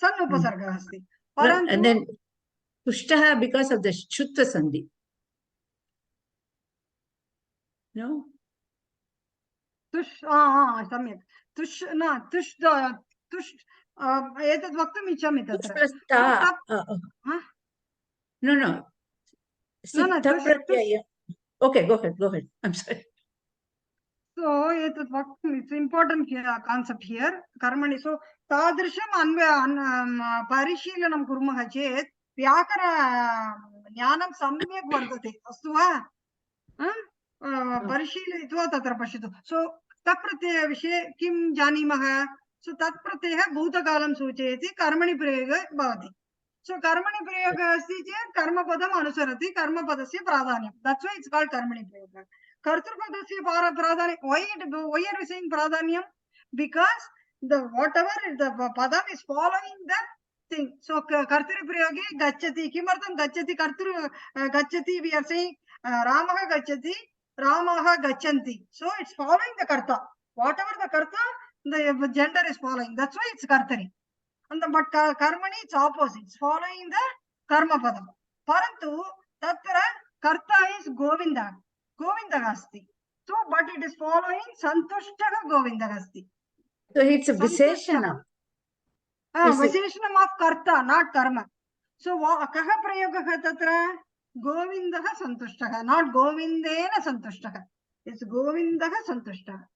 सन् उपसर्गः अस्ति परन्तु तुष्टः because of the शुत्व सन्धि No. तुष् सम्यक् तुष् न तुष् तुष् एतद् वक्तुम् इच्छामि तत्र no okay go ahead I'm sorry so एतद् वक्तुम् it's important concept here कर्मणि so तादृशम् परिशीलनं कुर्मः चेत् व्याकरण ज्ञानं सम्यक् वर्धते अस्तु वा परिशीलयित्वा तत्र पश्यतु सो तत्प्रत्यय विषये किं जानीमः सो तत्प्रत्ययः भूतकालं सूचयति कर्मणि प्रयोगः भवति सो कर्मणि प्रयोगः अस्ति चेत् कर्मपदम् अनुसरति कर्मपदस्य प्राधान्यं दट्स् व्हाई इट्स कॉल्ड कर्मणि प्रयोगः कर्तृपदस्य प्राधान्यं why are we saying प्राधान्यं because the whatever the padam is following the thing so कर्तृ प्रयोगे गच्छति किमर्थं गच्छति कर्तृ गच्छति we are saying रामः गच्छति Ramaha gachanti. So it's following the karta. Whatever the karta, the gender is following. That's why it's kartari. And but karmani it's opposite. It's following the karma padam. Parantu tatra karta is Govinda. Govinda asti. So, but it is following Santushtaka Govindah asti. So it's a Santushtaka. Visheshana. Is it- Visheshanam of Karta, not Karma. So, kaha prayogaha tatra? Govindaha Santushtaka, not Govindena Santushtaka. It's Govindaha Santushtaka.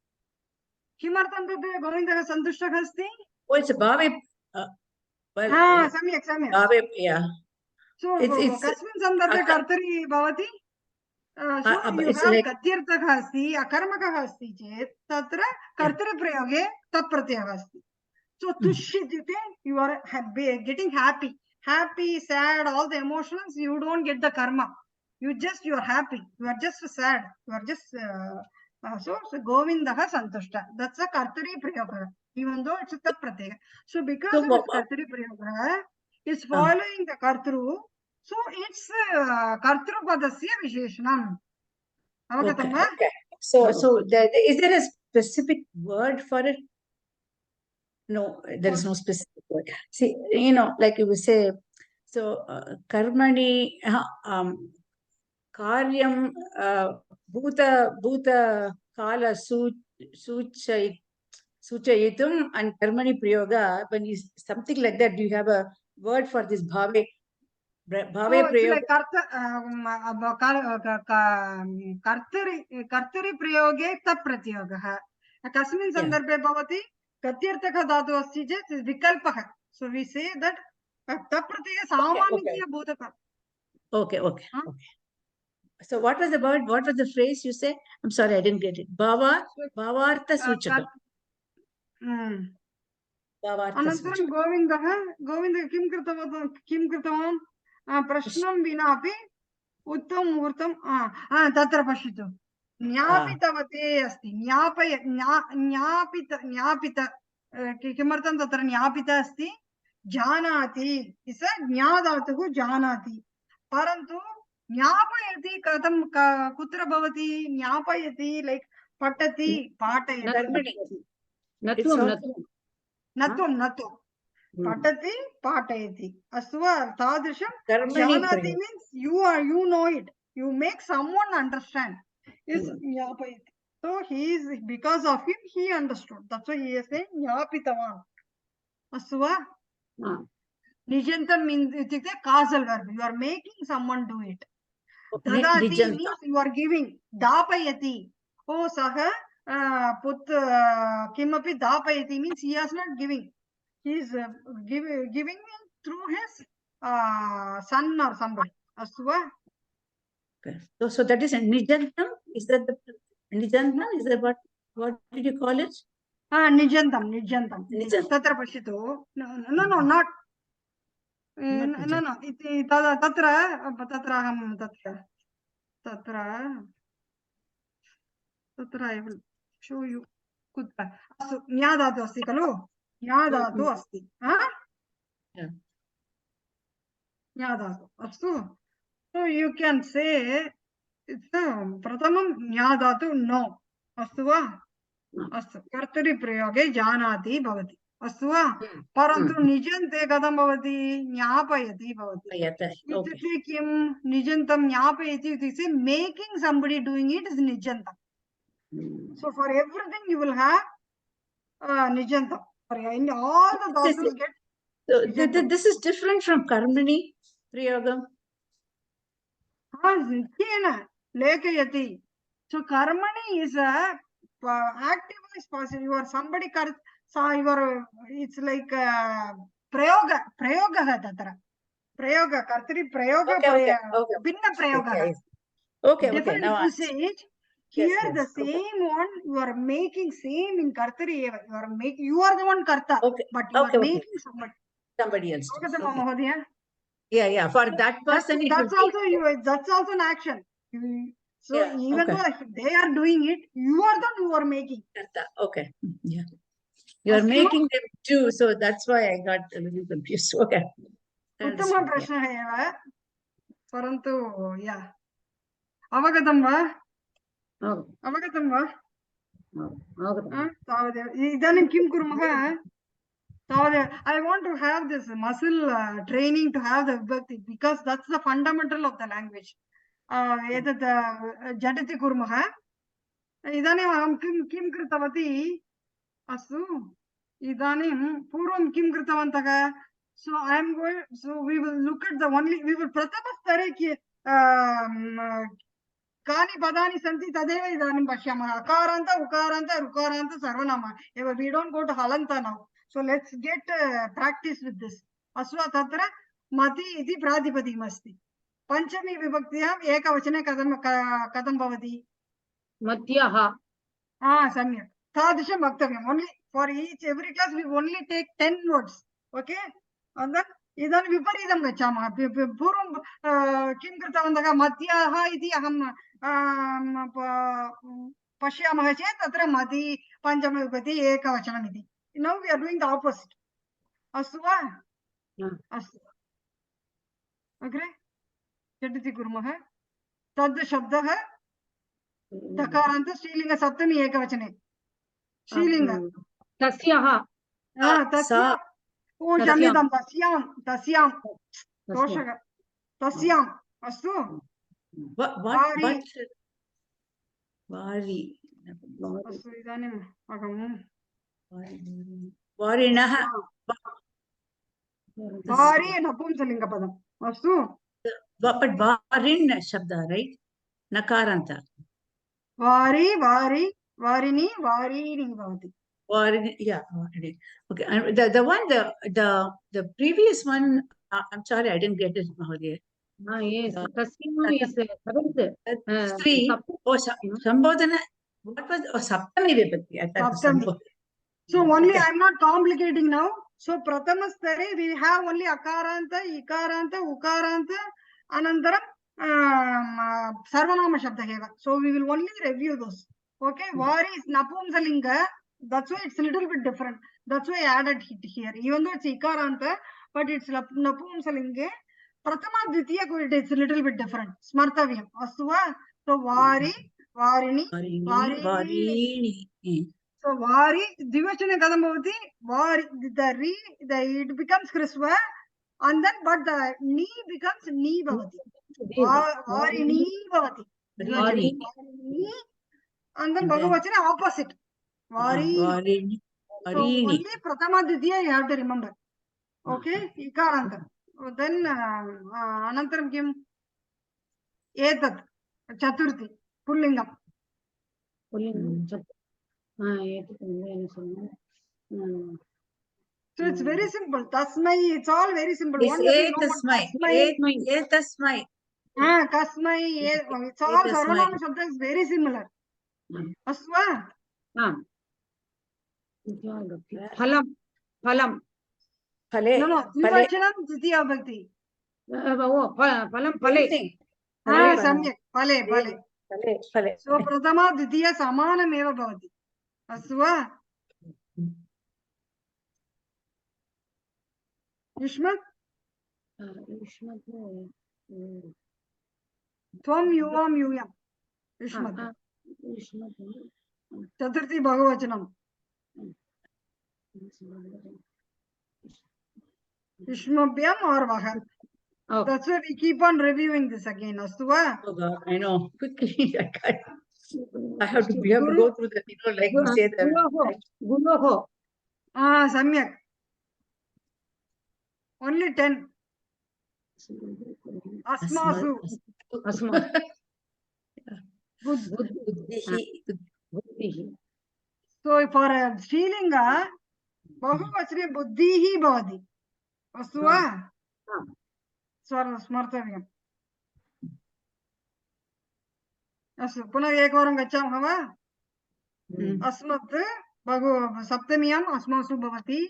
Kimartam tatra Govindaha Santushtaka asti? Oh, it's a Bhave. Well, Samyak, samyak. Bhave, yeah. So, It's kasmin sandarbhe kartari bhavati? So, you it's have like gatyartaka asti, akarmakaha asti chet, tatra kartari prayoge tat pratyaya asti. So, tushyityute, you are getting happy. Happy, sad, all the emotions, you don't get the karma. You are happy. You are just sad. You are just, so Govindaha Santushta. That's a kartari prayoga, even though it's a tat pratyaya. So, because so of its kartari prayoga, it's following the kartru. So, it's kartru padasya visheshanam. okay, okay. So is there a specific word for it? No, there is no specific word. See, like you say, so karmani, karyam, bhuta kala suchayitum and karmani prayoga. When you something like that, do you have a word for this bhave So, it's prayoga? like kartari prayoge tat pratyogaha. Kasmin sandarbhe bhavati katyartaka dhatu asti chet is vikalpaha. So we say that tat pratyaya samanikiya bhutaka. Okay. So what was the word? What was the phrase you say? I'm sorry, I didn't get it. Bhavartha suchakam. Bhavartha Anantaram suchakam. Govindah kim kritavan? Prashnam vinapi उत्तम मुहूर्तम तत्र पश्यतु ज्ञापितवते अस्ति ज्ञापित किमर्थं तत्र ज्ञापित अस्ति जानाति इस ज्ञाधातुः जानाति परन्तु ज्ञापयति कथं कुत्र भवति ज्ञापयति लाइक पठति पाठयति नत्वं पठति पाठयति अस्तु वा तादृशं जानाति means you know it, you make someone understand is ज्ञापयति. So he is, because of him he understood, that's why he is saying ज्ञापितवान्. अस्तु वा निजन्तं means इत्युक्ते causal verb, you are making someone do it. ददाति means you are giving. दापयति, oh सः किमपि दापयति means he is not giving, he is giving me through his son or somebody. Astu va? Okay. So that is a nijantam. Is that the nijantam? Is that what did you call it? Nijantam. Tatra pashitu. No, not. No. Iti tatra aham tatra I will show you. Kutra. Astu nyadatu asti kalu. Nyadatu asti. Nyadatu. Astu. So you can say it's pratamam nyadatu no. Astu va? Astu. Kartari prayoge janati bhavati. Astu va? Parantu nijante kadam bhavati nyapayati bhavati. Ityukte kim nijantam nyapayati, it is making somebody doing it is nijantam. So for everything you will have nijantam. In all the dhatus get. So this is different from karmani prayogam. Lekayati. So karmani is a active voice passive. You are somebody it's like prayoga tatra. Prayoga, kartari prayoga, binna prayoga. Okay. Different Now usage. Here the same one you are making same in kartari. You are the one karta, but you are making somebody else. Yeah. For that person, that's also an action. So even though they are doing it, you are the one who are making. Okay. Yeah. You are making them too, so that's why I got a little confused. Okay. Uttama prashna eva. Parantu, yeah. Avagatam va? Avagatam va? Idanim kim kurmah? I want to have this muscle training to have the vibhakti, because that's the fundamental of the language. Jatati kurmaha. इदानीम् अहं किं कृतवती अस्तु इदानीं पूर्वं किं कृतवन्तः so I am going so we will look at the only we will प्रथमस्तरे कानि पदानि सन्ति तदेव इदानीं पश्यामः अकारान्त उकारान्त ऋकारान्त सर्वनाम एव we don't go to halanta now so let's get practice with this अस्तु तत्र मति इति प्रातिपदिकम् अस्ति पञ्चमी विभक्त्याम् एकवचने कथं भवति मध्यः सम्यक् तादृशं वक्तव्यम् only for each every class we only take 10 words okay and then इदानीं विपरीतं गच्छामः पूर्वं किं कृतवन्तः मध्याः इति अहं पश्यामः चेत् तत्र मति पञ्चमविभक्ति एकवचनम् इति now we are doing the opposite अस्तु वा अस्तु अग्रे झटिति कुर्मः तद् शब्दः तकारान्त स्त्रीलिङ्ग सप्तमी एकवचने स्त्रीलिङ्ग तस्याः तस्य क्षम्यतां तस्यां दोषः तस्याम् अस्तु अस्तु इदानीम् अहं वारिणः वारि नपुंसकलिङ्गपदम् अस्तु but varin shabda right nakaranta वारि वारि वारिणी वारीणि भवति varin yeah varini. Okay, and the one the previous one I'm sorry I didn't get it Mahodaya. yes तस्याः is seventh Three sambodhana what was saptami vibhakti I thought Saptami. So only I am not complicating now. So prathama stare we have only akaranta, ikaranta, ukaranta, anantaram sarvanama shabda eva. So we will only review those. Okay, Vari is napumsalinga. That's why it's a little bit different. That's why I added it here. Even though it's ikaranta, but it's napumsalinga. Prathama dvitiya it is a little bit different. Smartavyam. Astuva. So Vari, Varini, Varini. So Vari, Divachane Kadambhavati, Vari, it becomes Krisva, and then but the Ni becomes Ni Bhavati. Varini Bhavati. Varini. And then Bhagavachana opposite. Varini. So only Prathama Ditiya you have to remember. Okay? Ikaranta. Then Anantaram Kim? Etat. Chaturthi. Pullingam. So it's very simple. Tasmai, it's all very simple. Tasmai. Kasmai, it's all Sarvanama Shabda is very similar. Aswa? Phalam. Phalam. No, Dvivachanam, Ditiya Bhakti. Phalam, Phale. Samyak. Phale. So Prathama, Ditiya, Samanam eva bhavati. Aswa? Yushmat? Tvam yuvam yuyam. Yushmat. Chaturthi Bhagavachanam. Yushmabhyam or Vaha. That's why we keep on reviewing this again. Astuva? Oh God, I know. Quickly, I have to go through the, like we say that. Guroho. Samyak. Only 10. Asmasu. Asma. So for Srilinga, Bahuvachane Buddhihi Bhavati. Astuva? Smartavyam. Astu. Punah ekvaram gachamah va? Asmat Saptamiyam Asmasu Bhavati.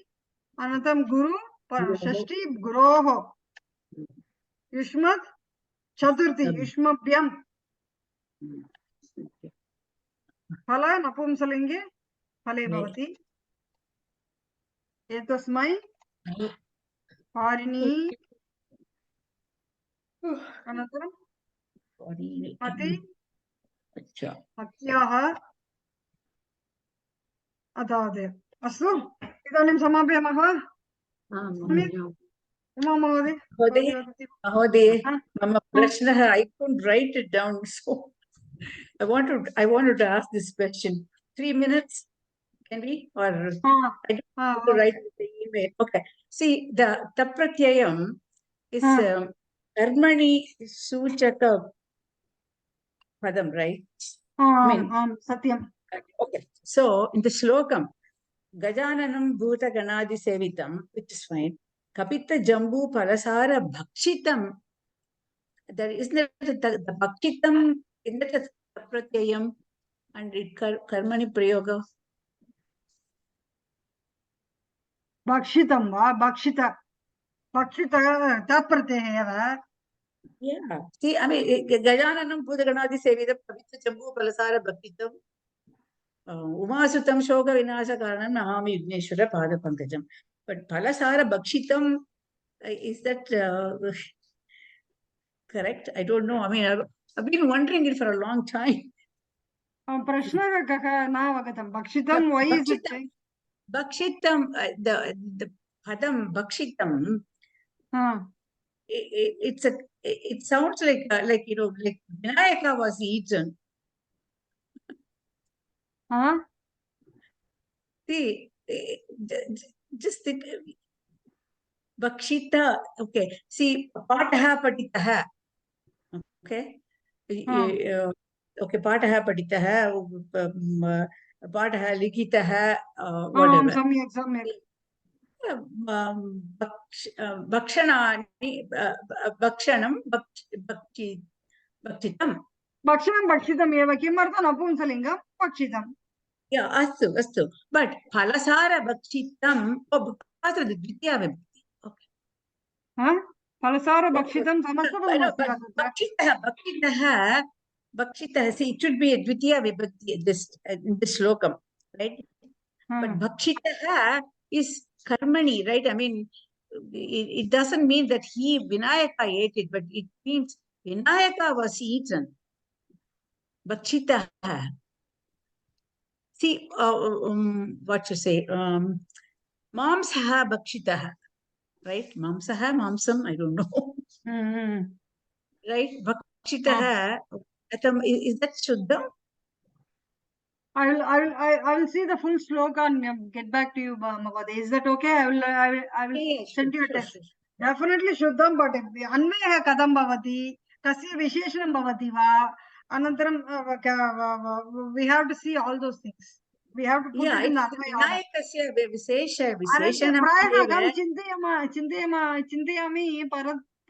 Anantam Guru Shashti Guroho. Yushmat Chaturthi Yushmabhyam. Phala Napumsalinge Phale Bhavati. Etasmai Parini. Anantaram Ati Atyaha Adade. Astu. Idanim samapyamah va? Uma Mahodaya. Mahodaya, Mama Prashna, I couldn't write it down, so I wanted to ask this question. 3 minutes, can we? Or I don't want to write the email. Okay. See, the tapratyayam is karmani suchaka padam, right? Satyam. Okay. So in the slokam, Gajananam Bhuta Ganadi Sevitam, which is fine. Kapita Jambu Palasara Bhakshitam. There isn't it the Bhakshitam, isn't it a Pratyayam and it Karmani Prayoga? Bhakshitam va bhakshita. Bhakshita tapratyaya. Yeah. See, I mean, Gajananam Bhuta Ganadi Sevitam, Kapita Jambu Palasara Bhakshitam. Umasutam Shoga Vinasa Karanam Nahami Vigneshwara Pada Pankajam. But Palasara Bhakshitam, is that correct? I don't know. I mean, I've been wondering it for a long time. Prashna kaka navagatam. Bhakshitam, why is it? Bhakshitam, the padam Bhakshitam, it sounds like like Vinayaka was eaten. See, just think, Bhakshita, okay. See, Pataha Patitaha, okay. Okay, Pataha Patitaha, Pataha Likitaha, whatever. Samyak. Bhakshanani, Bhakshanam, Bhakshitam. Bhakshitam eva kimartha napunsalingam bhakshitam. Yeah, astu. But Palasara Bhakshitam, because of the Dvitiya Vibhakti. Okay. Palasara Bhakshitam Samastabhakshitaha. Bhakshitaha, see, it should be a Dvitiya Vibhakti in this slokam, right? But Bhakshitaha is Karmani, right? I mean, it doesn't mean that Vinayaka ate it, but it means Vinayaka was eaten. Bhakshitaha. See, what you say? Mamsaha Bhakshitaha, right? Mamsaha, Mamsam, I don't know. Right? Bhakshitaha, is that Shuddha? I will see the full sloka and get back to you, Magade. Is that okay? I will send you a text. Definitely Shuddham, but Anvaya Kadam Bhavati, Kasya Visheshanam Bhavati Va, Anantaram, we have to see all those things. We have to put it in Anvaya. Chintayami,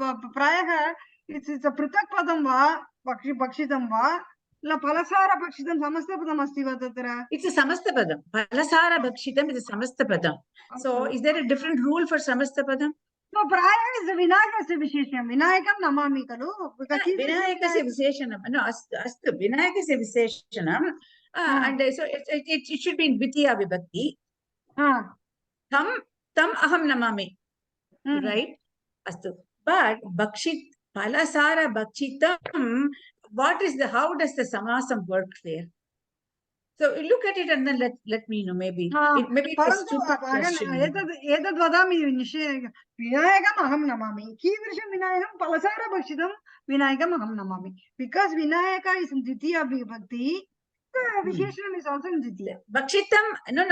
Prayaha, it's a Pritak Padam Va, Bhakshitam Va. La Palasara Bhakshitam Samastapadam Asti Vatatra. It's a Samastapadam. Palasara Bhakshitam is a Samastapadam. So, is there a different rule for Samastapadam? No, Praya is the Vinayaka Visheshanam. Vinayakam Namami Kalu. Vinayaka Visheshanam. No, Astu. Vinayaka Visheshanam. And so, it should be in Dvitiya Vibhakti. Tam Aham Namami. Right? Astu. But Palasara Bhakshitam, how does the samasam work there? So look at it and then let me know, maybe. Maybe it's a stupid question. Etad vadami Vinayakam aham namami. Kivrisham Vinayakam Palasara Bhakshitam Vinayakam aham namami. Because Vinayaka is in Dvitiya Vibhakti, the Visheshanam is also in Dvitiya. Bhakshitam, no,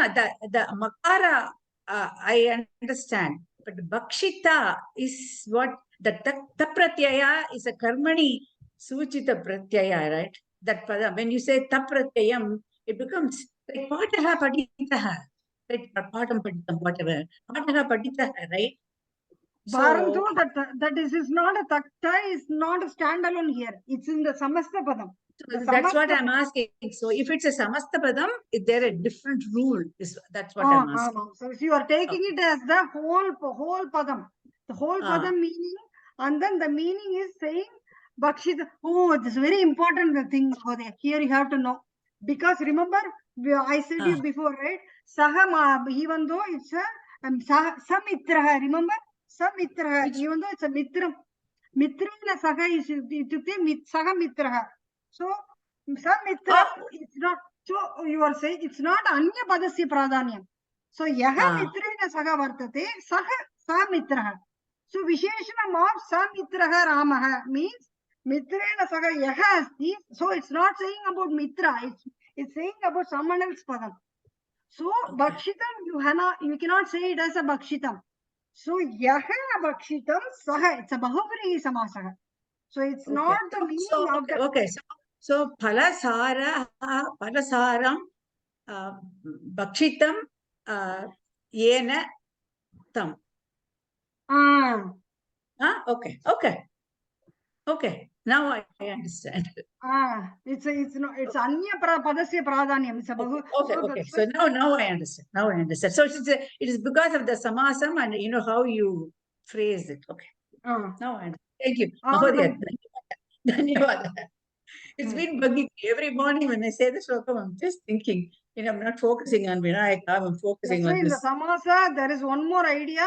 the Makara, I understand. But Bhakshita is what, the Tapratyaya is a Karmani Suchita Pratyaya, right? That when you say Tapratyayam, it becomes like Pataha Paditaha, right? Patam Paditam, whatever. Pataha Paditaha, right? So, that is not a takta, is not a standalone here. It's in the Samasta Padam. That's what I'm asking. So if it's a Samasta Padam, is there a different rule? That's what I'm asking. So if you are taking it as the whole Padam, the whole Padam meaning, and then the meaning is saying Bhakshita. Oh, this is very important thing for there. Here you have to know. Because remember, I said you before, right? Saha, even though it's a Samitraha, remember? Samitraha, even though it's a Mitram. Mitrina Saha is Saha Mitraha. So, Samitra, it's not, so you are saying it's not Anya Padasya Pradanyam. So, Yaha Mitrina Saha Vartate, Saha Mitraha. So, Visheshanam of Samitraha Ramaha means Mitrena saga yaha asti. So it's not saying about mitra. It's saying about someone else padam. So bhakshitam you cannot say it as a bhakshitam. So yaha bhakshitam saha. It's a bahuvrihi samasaha. So it's not the meaning of the. Okay. So phalasara, phalasaram, bhakshitam, yena tam. Okay. Now I understand. It's anya padasya pradhanyam. It's a bahu. Okay. So now I understand. So it is because of the samasam and you know how you phrase it. Okay. Now I understand. Thank you. Mahodaya. Dhanyawad. It's been bugging me every morning when I say the shloka. I'm just thinking, I'm not focusing on Vinayaka. I'm focusing on in this. the samasa, there is one more idea.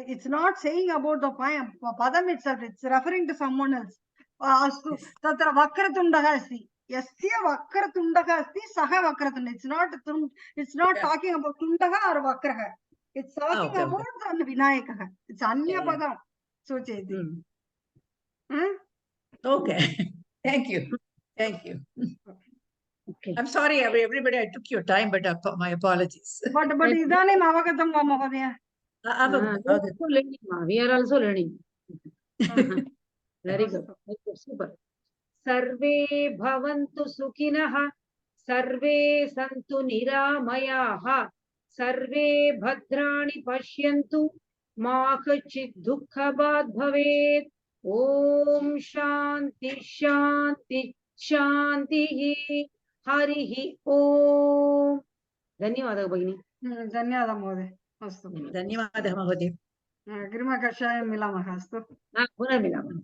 It's not saying about the padam itself. It's referring to someone else. Astu tatra vakratundaka asti. Yasya vakratundaka asti saha vakratunda. It's not talking about tundaka or vakraha. It's talking about the Vinayaka. It's anya padam. So cheti. Okay. Thank you. Okay. I'm sorry, everybody. I took your time, but my apologies. But idanim avagatam va Mahodaya. We are also learning. Very good. Super. Sarve bhavantu sukhinah, sarve santu niramayah, sarve bhadrani pashyantu, ma kachid dukkhabad bhavet. Om Shanti Shanti Shanti Harihi Om. Dhanyawada Bhagini. Dhanyawada Mahodaya. Astu. Dhanyawada Mahodaya. Agrimakashayam milamah. Astu. Punarmilamah.